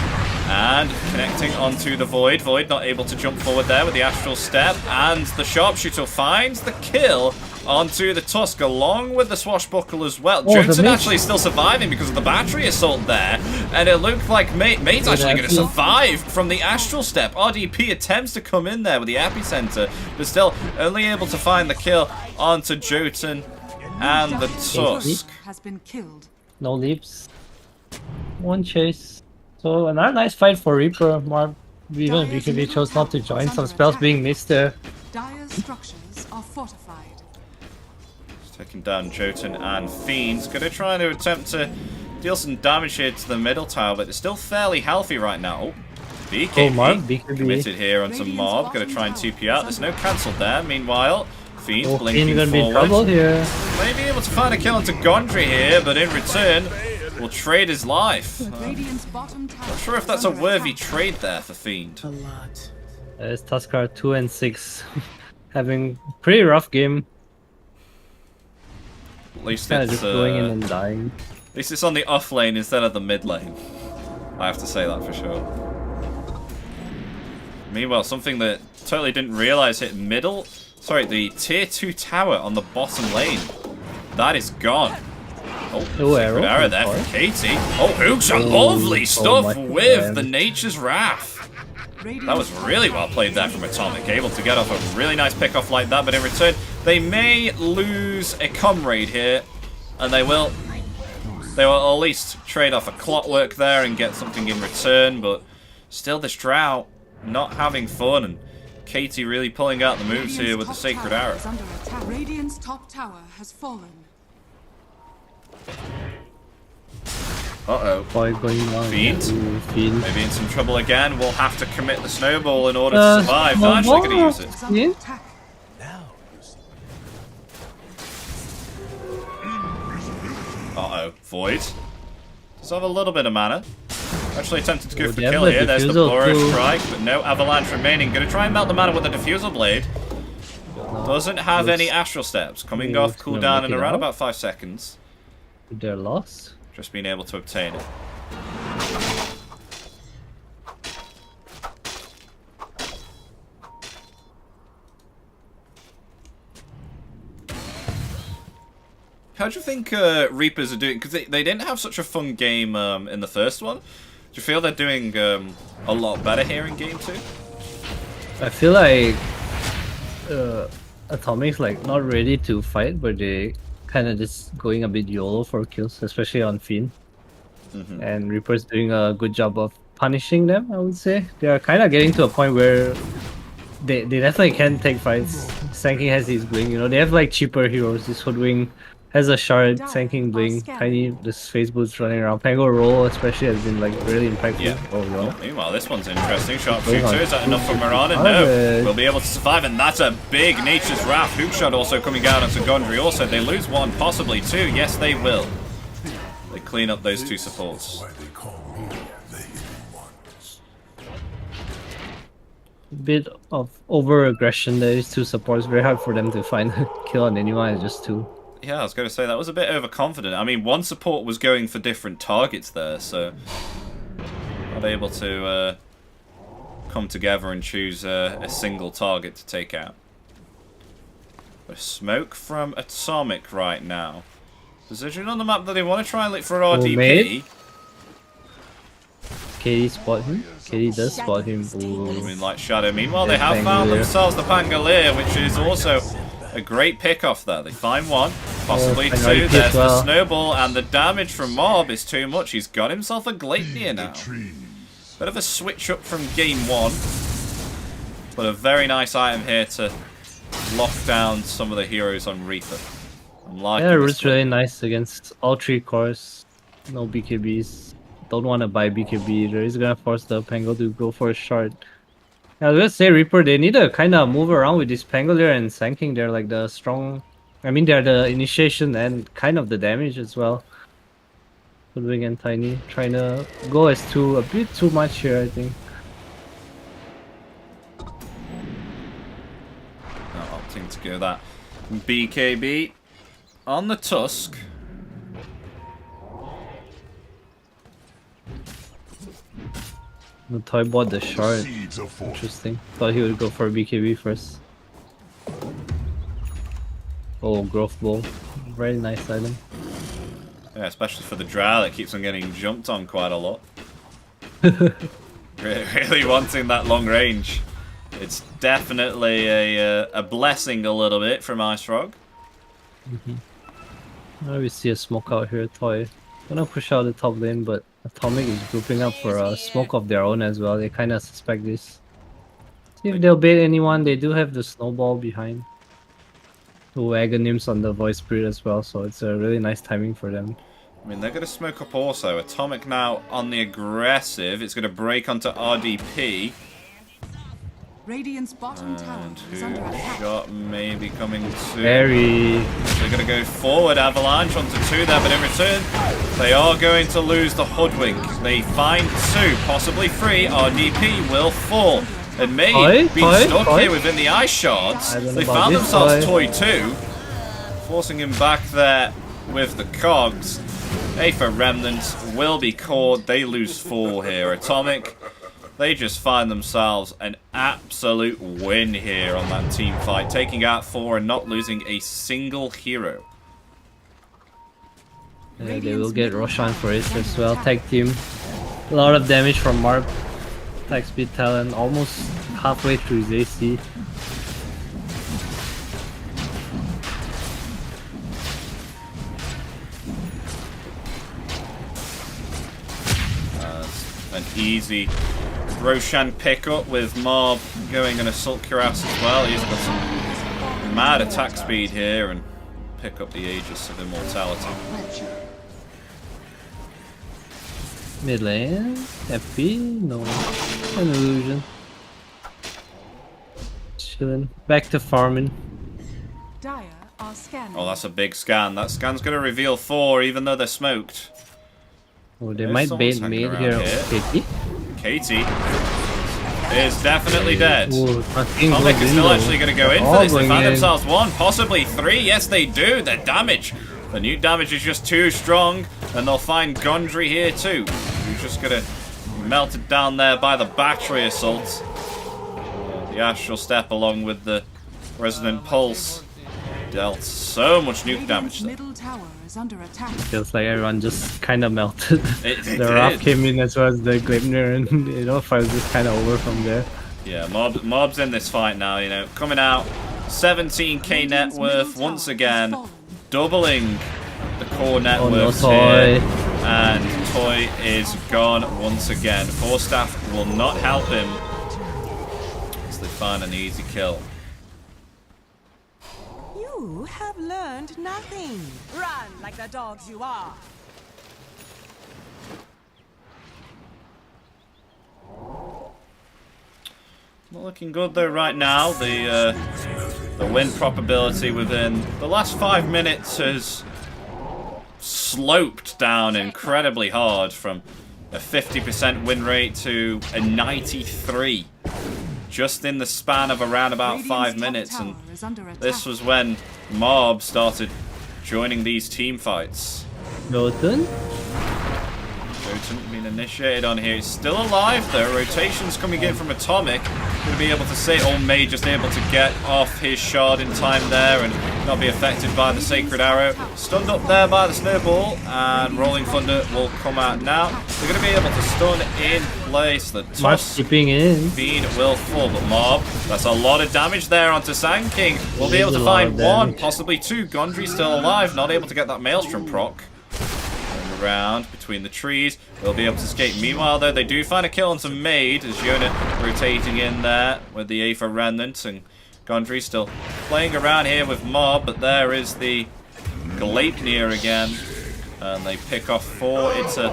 And connecting onto the Void. Void not able to jump forward there with the Astral Step. And the Sharpshooter finds the kill onto the Tusk along with the Swashbuckle as well. Jotun actually still surviving because of the battery assault there. And it looked like Maid's actually going to survive from the Astral Step. RDP attempts to come in there with the Epicenter, but still only able to find the kill onto Jotun and the Tusk. No leaps. One chase. So another nice fight for Reaper. More even BKB chose not to join. Some spells being missed there. Dire's structures are fortified. Taking down Jotun and Fiend's going to try to attempt to deal some damage here to the middle tower, but it's still fairly healthy right now. BKB Mark, BKB. committed here onto Mob. Going to try and 2P out. There's no cancel there. Meanwhile, Fiend Fiend blinking gonna be in trouble forward. here. May be able to find a kill onto Gondry here, but in return, will trade his life. Radiant's bottom tower Not sure if that's a worthy trade there for Fiend. It's Tuskar 2 and 6. Having pretty rough game. At least Kinda it's just going in and dying. at least it's on the off lane instead of the mid lane. I have to say that for sure. Meanwhile, something that totally didn't realize hit middle. Sorry, the tier 2 tower on the bottom lane. That is gone. Oh, arrow arrow there for Katie. Oh, hooks are lovely stuff my with God. the Nature's Wrath. That was really well played there from Atomic, able to get off a really nice pick off like that, but in return, they may lose a comrade here, and they will at least trade off a clockwork there and get something in return, but still this drought not having fun, and Katie really pulling out the moves here with the Sacred Arrow. Radiant's top tower has fallen. Uh-oh. Boy going on. Fiend. Ooh, Fiend. Maybe in some trouble again. We'll have to commit the snowball in order to survive. Not actually going to use it. Yeah. Now, Uh-oh. Void. Does have a little bit of mana. Actually attempted to go for they have kill the here. There's the diffusal Boris too. strike, but no avalanche remaining. Going to try and melt the mana with the diffusal blade. Doesn't have any astral steps. Coming off Looks gonna cooldown make in it around out. about 5 seconds. They're lost. Just being able to obtain it. How do you think Reapers are doing? Because they didn't have such a fun game in the first one. Do you feel they're doing a lot better here in game 2? I feel like Atomic's like not ready to fight, but they kind of just going a bit YOLO for kills, especially on Fiend. And Reaper's doing a good job of punishing them, I would say. They are kind of getting to a point where they definitely can take fights. Sanking has his Blink, you know, they have like cheaper heroes. This Hoodwing has a shard, Sanking Blink, Tiny, this Face Boots running around. Pango Roll especially has been like really impactful. Yeah. Oh, no. Meanwhile, this one's interesting. Sharpshooter, Going on. is that enough for Miranda? No. Harvest. We'll be able to survive, and that's a big Nature's Wrath. Hookshot also coming out onto Gondry. Also, they lose one, possibly two. Yes, they will. They clean up those two supports. Why they call me the Hidden Ones. Bit of over aggression there. These two supports, very hard for them to find a kill on anyone. It's just two. Yeah, I was going to say, that was a bit overconfident. I mean, one support was going for different targets there, so not able to come together and choose a single target to take out. A smoke from Atomic right now. Position on the map that they want to try and look for RDP. mate. Katie spot him. Katie does spot him. Ooh. Moonlight Shadow. Meanwhile, they Yeah, have found Pangolier. themselves the Pangolier, which is also a great pick off there. They find one, possibly and two. RDP There's as the well. snowball, and the damage from Mob is too much. He's got himself a Gleipnir now. Bit of a switch up from game 1, but a very nice item here to lock down some of the heroes on Reaper. I'm liking Yeah, this Root's one. really nice against all three cores. No BKBs. Don't want to buy BKB either. He's gonna force the Pango to go for a shard. Yeah, I was gonna say Reaper, they need to kind of move around with this Pangolier and Sanking. They're like the strong. I mean, they're the initiation and kind of the damage as well. Hoodwing and Tiny trying to go as two a bit too much here, I think. Opting to go that BKB on the Tusk. The toy bought the shard. Seeds of force. Interesting. Thought he would go for BKB first. Oh, Growth Bowl. Very nice item. Yeah, especially for the Drow that keeps on getting jumped on quite a lot. Really wanting that long range. It's definitely a blessing a little bit from Ice Frog. Now we see a smoke out here, Toy. Gonna push out the top lane, but Atomic is grouping up for a smoke of their own as well. They kinda suspect this. See if they'll bait anyone. They do have the snowball behind. The Aghanim's on the Voice Spirit as well, so it's a really nice timing for them. I mean, they're going to smoke up also. Atomic now on the aggressive. It's going to break onto RDP. Radiant's bottom tower is under And attack. shot maybe coming soon. Very. They're going to go forward. Avalanche onto 2 there, but in return, they are going to lose the Hoodwink. They find 2, possibly 3. RDP will fall. And May being stuck here within the ice shards. They found themselves Toy 2, forcing him back there with the cogs. Aether Remnants will be caught. They lose 4 here. Atomic, they just find themselves an absolute win here on that team fight, taking out 4 and not losing a single hero. Yeah, they will get Roshan for it as well. Tag team. A lot of damage from Marp. Attack speed talent almost halfway through his AC. An easy Roshan pickup with Mob going and Assault Cuirass as well. He's got some mad attack speed here and pick up the Aegis of Immortality. Mid lane, FP, no, an illusion. Chilling. Back to farming. Dire are scanning. Oh, that's a big scan. That scan's going to reveal 4 even though they're smoked. Oh, they There's might someone's bait hanging mid here. around Katie. Katie is definitely dead. Ooh, Atomic is still actually going to go in for this. They found in. themselves 1, possibly 3. Yes, they do. Their damage. The nuke damage is just too strong, and they'll find Gondry here too. Who's just going to melt it down there by the battery assault. The Astral Step along with the Resonant Pulse dealt so much nuke damage there. Middle tower is under attack. Feels like everyone just kind of melted. It The Raph did. came in as well as the Gleipnir, and you know, fight was just kind of over from there. Yeah, Mob's in this fight now, you know. Coming out, 17k net worth once again, doubling the core net Oh no, worth Toy. here. And Toy is gone once again. Force Staff will not help him as they find an easy kill. You have learned nothing. Run like the dogs you are. Not looking good though right now. The win probability within the last 5 minutes has sloped down incredibly hard from a 50% win rate to a 93 just in the span of around about 5 minutes. And this was when Mob started joining these team fights. Jotun? Jotun being initiated on here. He's still alive though. Rotations coming in from Atomic. Going to be able to say, oh, May just able to get off his shard in time there and not be affected by the Sacred Arrow. Stunned up there by the Snowball, and Rolling Thunder will come out now. They're going to be able to stun in place. The Mark's keeping in. Bean will fall, but Mob, that's a lot of damage there onto Sand King. We'll be able to find 1, possibly 2. Gondry still alive, not able to get that Maelstrom proc. Going around between the trees, they'll be able to escape. Meanwhile, though, they do find a kill onto Maid as Yona rotating in there with the Aether Remnant, and Gondry still playing around here with Mob, but there is the Gleipnir again, and they pick off 4. It's a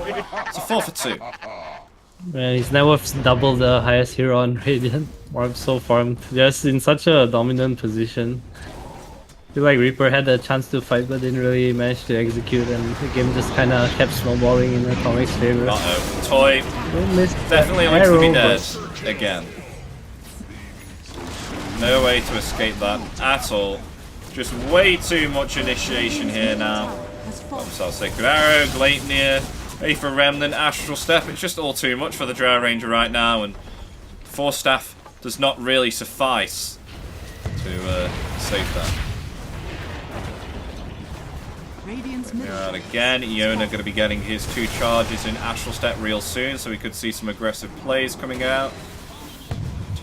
4 for 2. Man, he's now worth double the highest hero on Radiant. Marp so farmed, just in such a dominant position. I feel like Reaper had a chance to fight but didn't really manage to execute, and the game just kind of kept snowballing in Atomic's favor. Uh-oh. Toy Missed definitely the looks to be arrow, dead but again. No way to escape that at all. Just way too much initiation here now. Themselves Sacred Arrow, Gleipnir, Aether Remnant, Astral Step. It's just all too much for the Drow Ranger right now, and Force Staff does not really suffice to save that. And again, Iona going to be getting his 2 charges in Astral Step real soon, so we could see some aggressive plays coming out.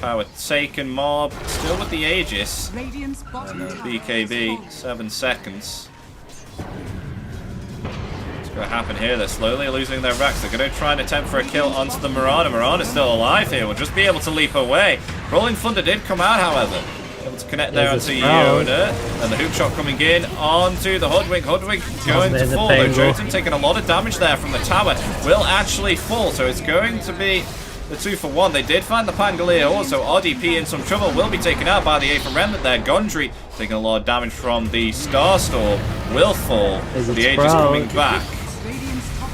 Tower taken, Mob still with the Aegis. And BKB, 7 seconds. What's going to happen here? They're slowly losing their racks. They're going to try and attempt for a kill onto the Mirana. Mirana's still alive here. Will just be able to leap away. Rolling Thunder did come out, however. Able to connect there There's onto a Sprout. Yoda. And the hook shot coming in onto the Hoodwink. Hoodwink going to there's a fall, though. tangle. Jotun taking a lot of damage there from the tower. Will actually fall, so it's going to be the 2-for-1. They did find the Pangolier also. RDP in some trouble. Will be taken out by the Aether Remnant there. Gondry taking a lot of damage from the Starstorm. Will fall. There's a The Aegis Sprout. coming back.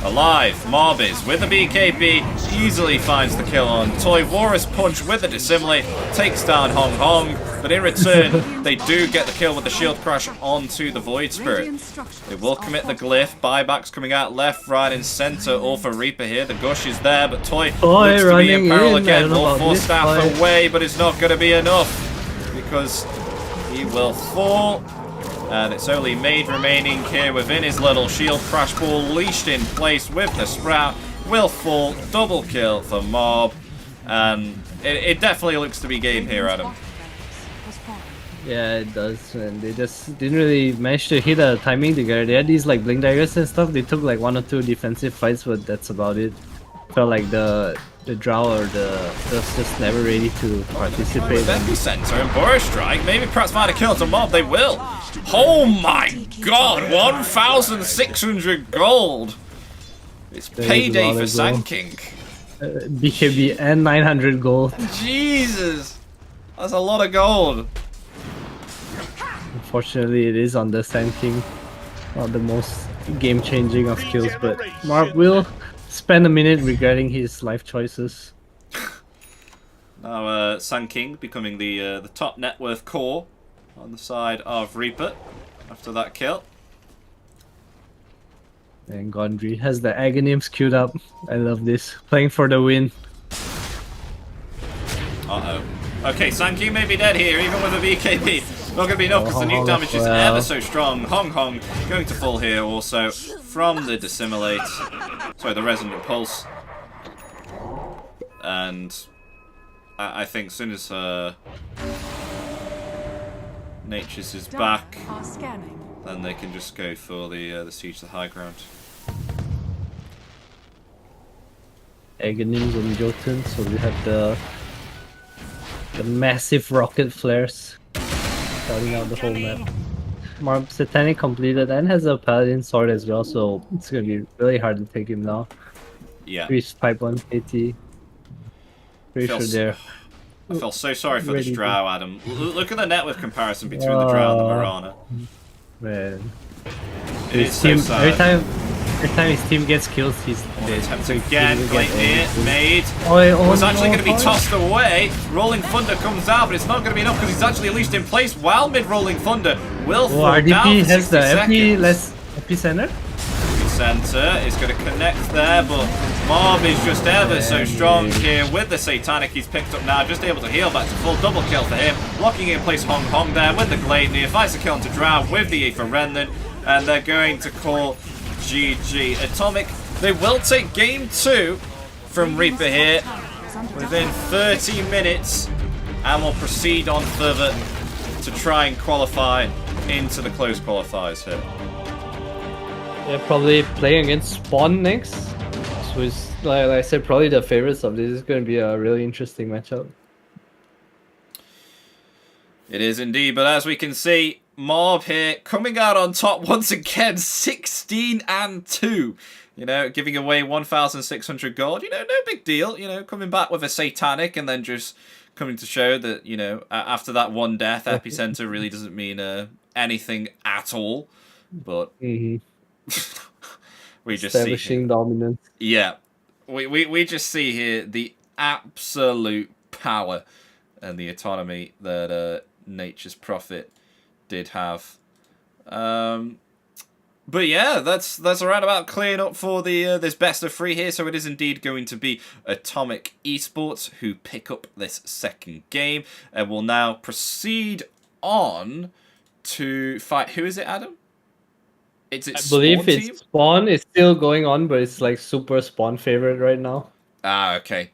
Alive, Marbiz with the BKB easily finds the kill on Toy. Walrus Punch with the Dissimilate takes down Hong Hong, but in return they do get the kill with the shield crash onto the Void Spirit. They will commit the glyph. Buybacks coming out left, right, and center. All for Reaper here. The gush is there, but Toy looks to be in running peril in. I again. don't know Will about force this staff fight. away, but it's not going to be enough because he will fall. And it's only Made remaining here within his little shield crash ball, leashed in place with the Sprout. Will fall, double kill for Mob. And it definitely looks to be game here, Adam. Yeah, it does. And they just didn't really manage to hit a timing together. They had these like blink daggers and stuff. They took like 1 or 2 defensive fights, but that's about it. Felt like the Drow or the was just never ready to participate. With Epicenter and Burst Strike, maybe perhaps find a kill to Mob. They will. Oh my god, 1,600 gold. It's There is a payday lot for of Sand gold. King. BKB and 900 gold. Jesus, that's a lot of gold. Unfortunately, it is on the Sand King. Not the most game-changing of kills, but Mark will spend a minute regretting his life choices. Now, Sand King becoming the top net worth core on the side of Reaper after that kill. And Gondry has the Aghanim's queued up. I love this. Playing for the win. Uh-oh. Okay, Sand King may be dead here, even with a BKB. Not going to be enough because the Hong nuke Hong damage is well. ever so strong. Hong Hong going to fall here also from the Dissimilate. Sorry, the Resonant Pulse. And I think as soon as Nature's is back, Are scanning. then they can just go for the Siege to the high ground. Aghanims and Jotun, so we have the massive rocket flares starting out the whole map. Marb Satanic completed and has a Paladin sword as well, so it's gonna be really hard to take him now. Yeah. Reached pipe 180. Pretty sure Feels- they're I feel so sorry for this Ready to- Drow, Adam. Look at the net worth comparison between the Drow and the Marana. man. It His is so team, sad. every time his team gets kills, he's dead. Attempt So again, he's gonna get Gleipnir, everything. Made. Oh, Was actually no, going to be oh. tossed away. Rolling Thunder comes out, but it's not going to be enough because he's actually at least in place while mid-Rolling Thunder will Oh, fall down RDP for has 60 the seconds. epicenter. Center is going to connect there, but Mob is just ever so strong here with the Satanic. He's picked up now, just able to heal back to full. Double kill for him. Locking in place Hong Hong there with the Gleipnir. Finds the kill onto Drow with the Aether Remnant, and they're going to call GG. Atomic, they will take game 2 from Reaper here within 30 minutes, and will proceed on further to try and qualify into the close qualifiers here. Yeah, probably playing against Spawn next. So it's like I said, probably the favorites of this. Is going to be a really interesting matchup. It is indeed, but as we can see, Mob here coming out on top once again, 16-2. You know, giving away 1,600 gold. You know, no big deal. You know, coming back with a Satanic and then just coming to show that, you know, after that one death, Epicenter really doesn't mean anything at all. But we just see Establishing dominance. yeah, we just see here the absolute power and the autonomy that Nature's Prophet did have. But yeah, that's around about clearing up for the this best of 3 here. So it is indeed going to be Atomic Esports who pick up this second game, and will now proceed on to fight. Who is it, Adam? I believe it's Spawn is still going on, but it's like super Spawn favorite right now. Ah, okay.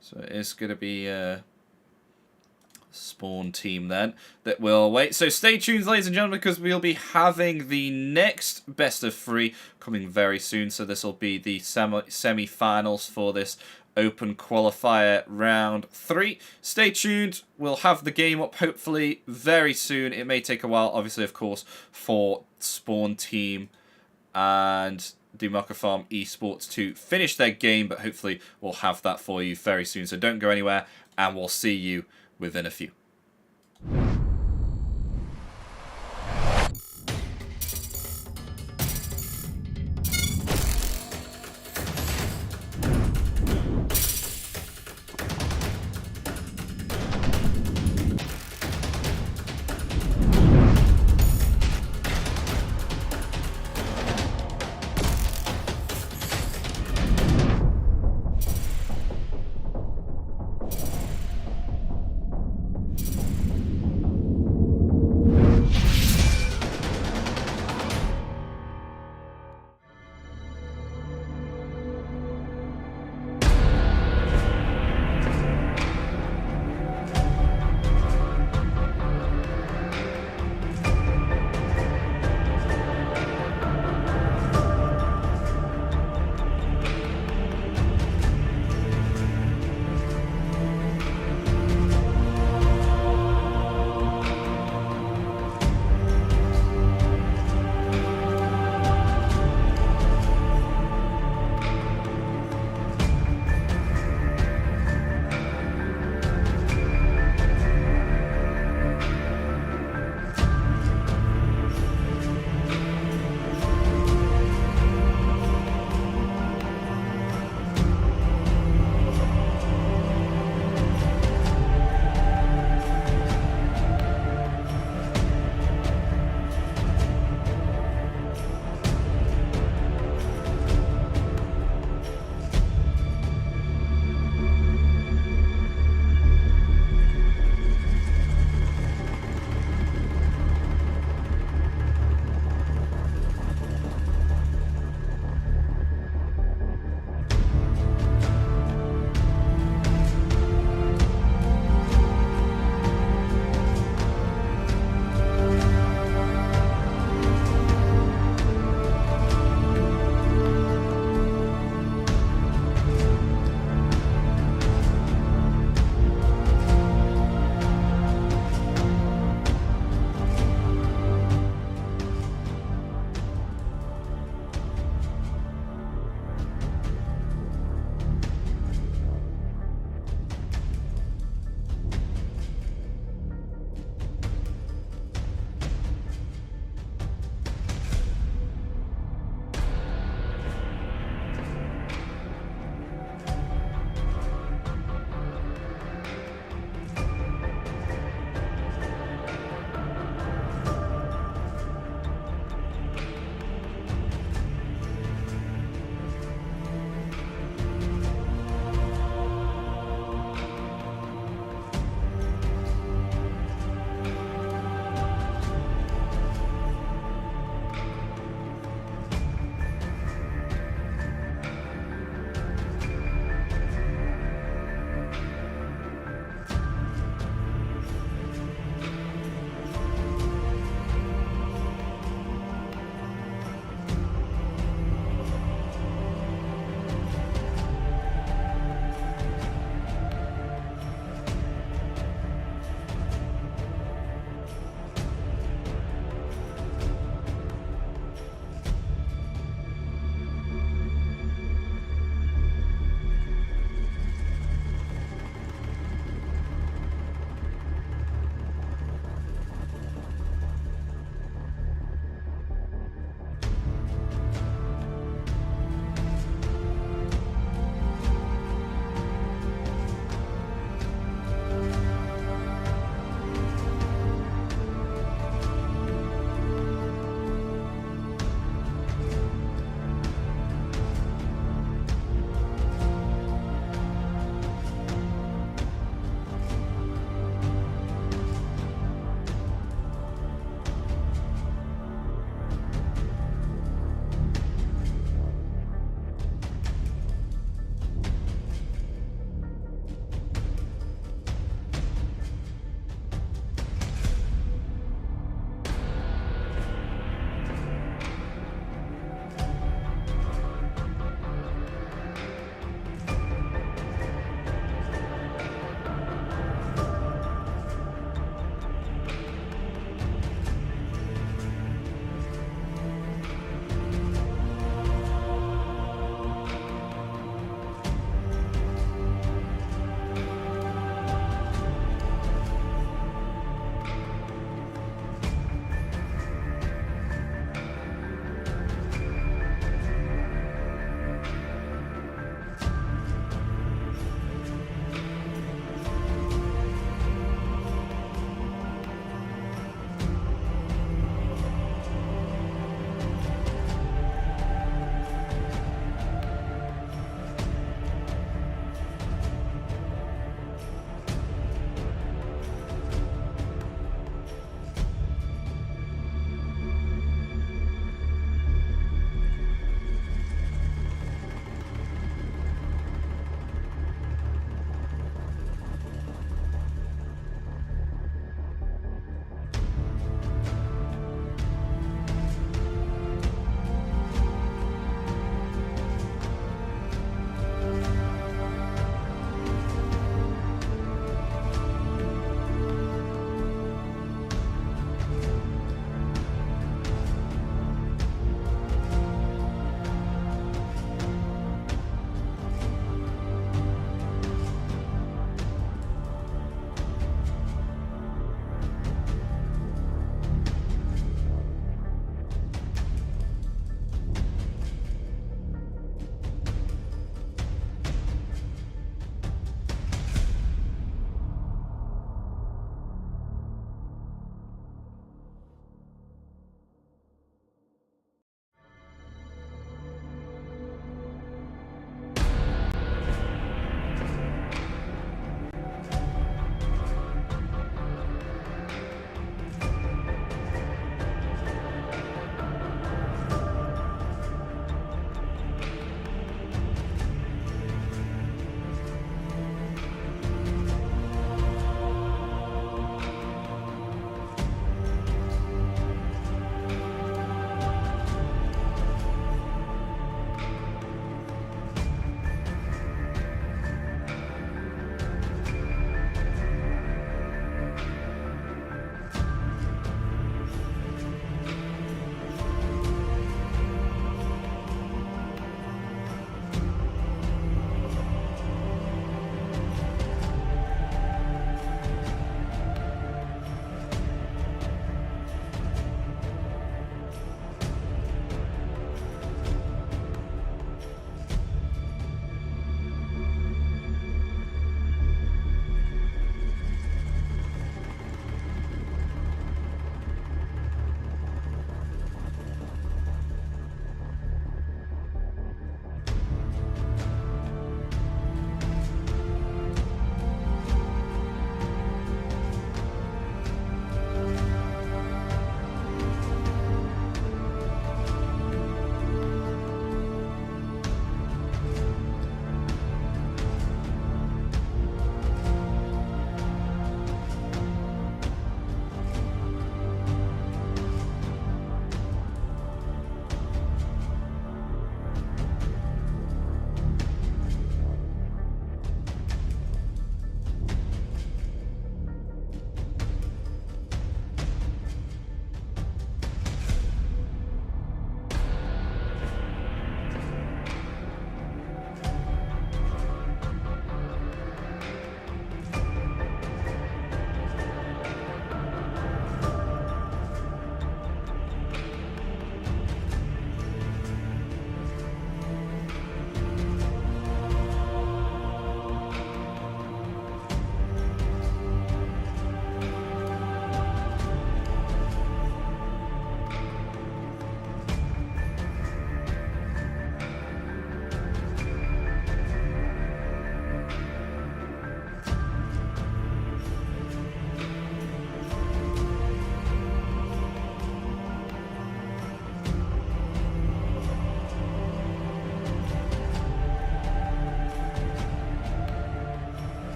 So it's going to be Spawn team then that will wait. So stay tuned, ladies and gentlemen, because we'll be having the next best of 3 coming very soon. So this will be the semi-finals for this Open Qualifier Round 3. Stay tuned. We'll have the game up hopefully very soon. It may take a while, obviously, of course, for Spawn Team and Demarca Farm Esports to finish their game, but hopefully we'll have that for you very soon. So don't go anywhere, and we'll see you within a few.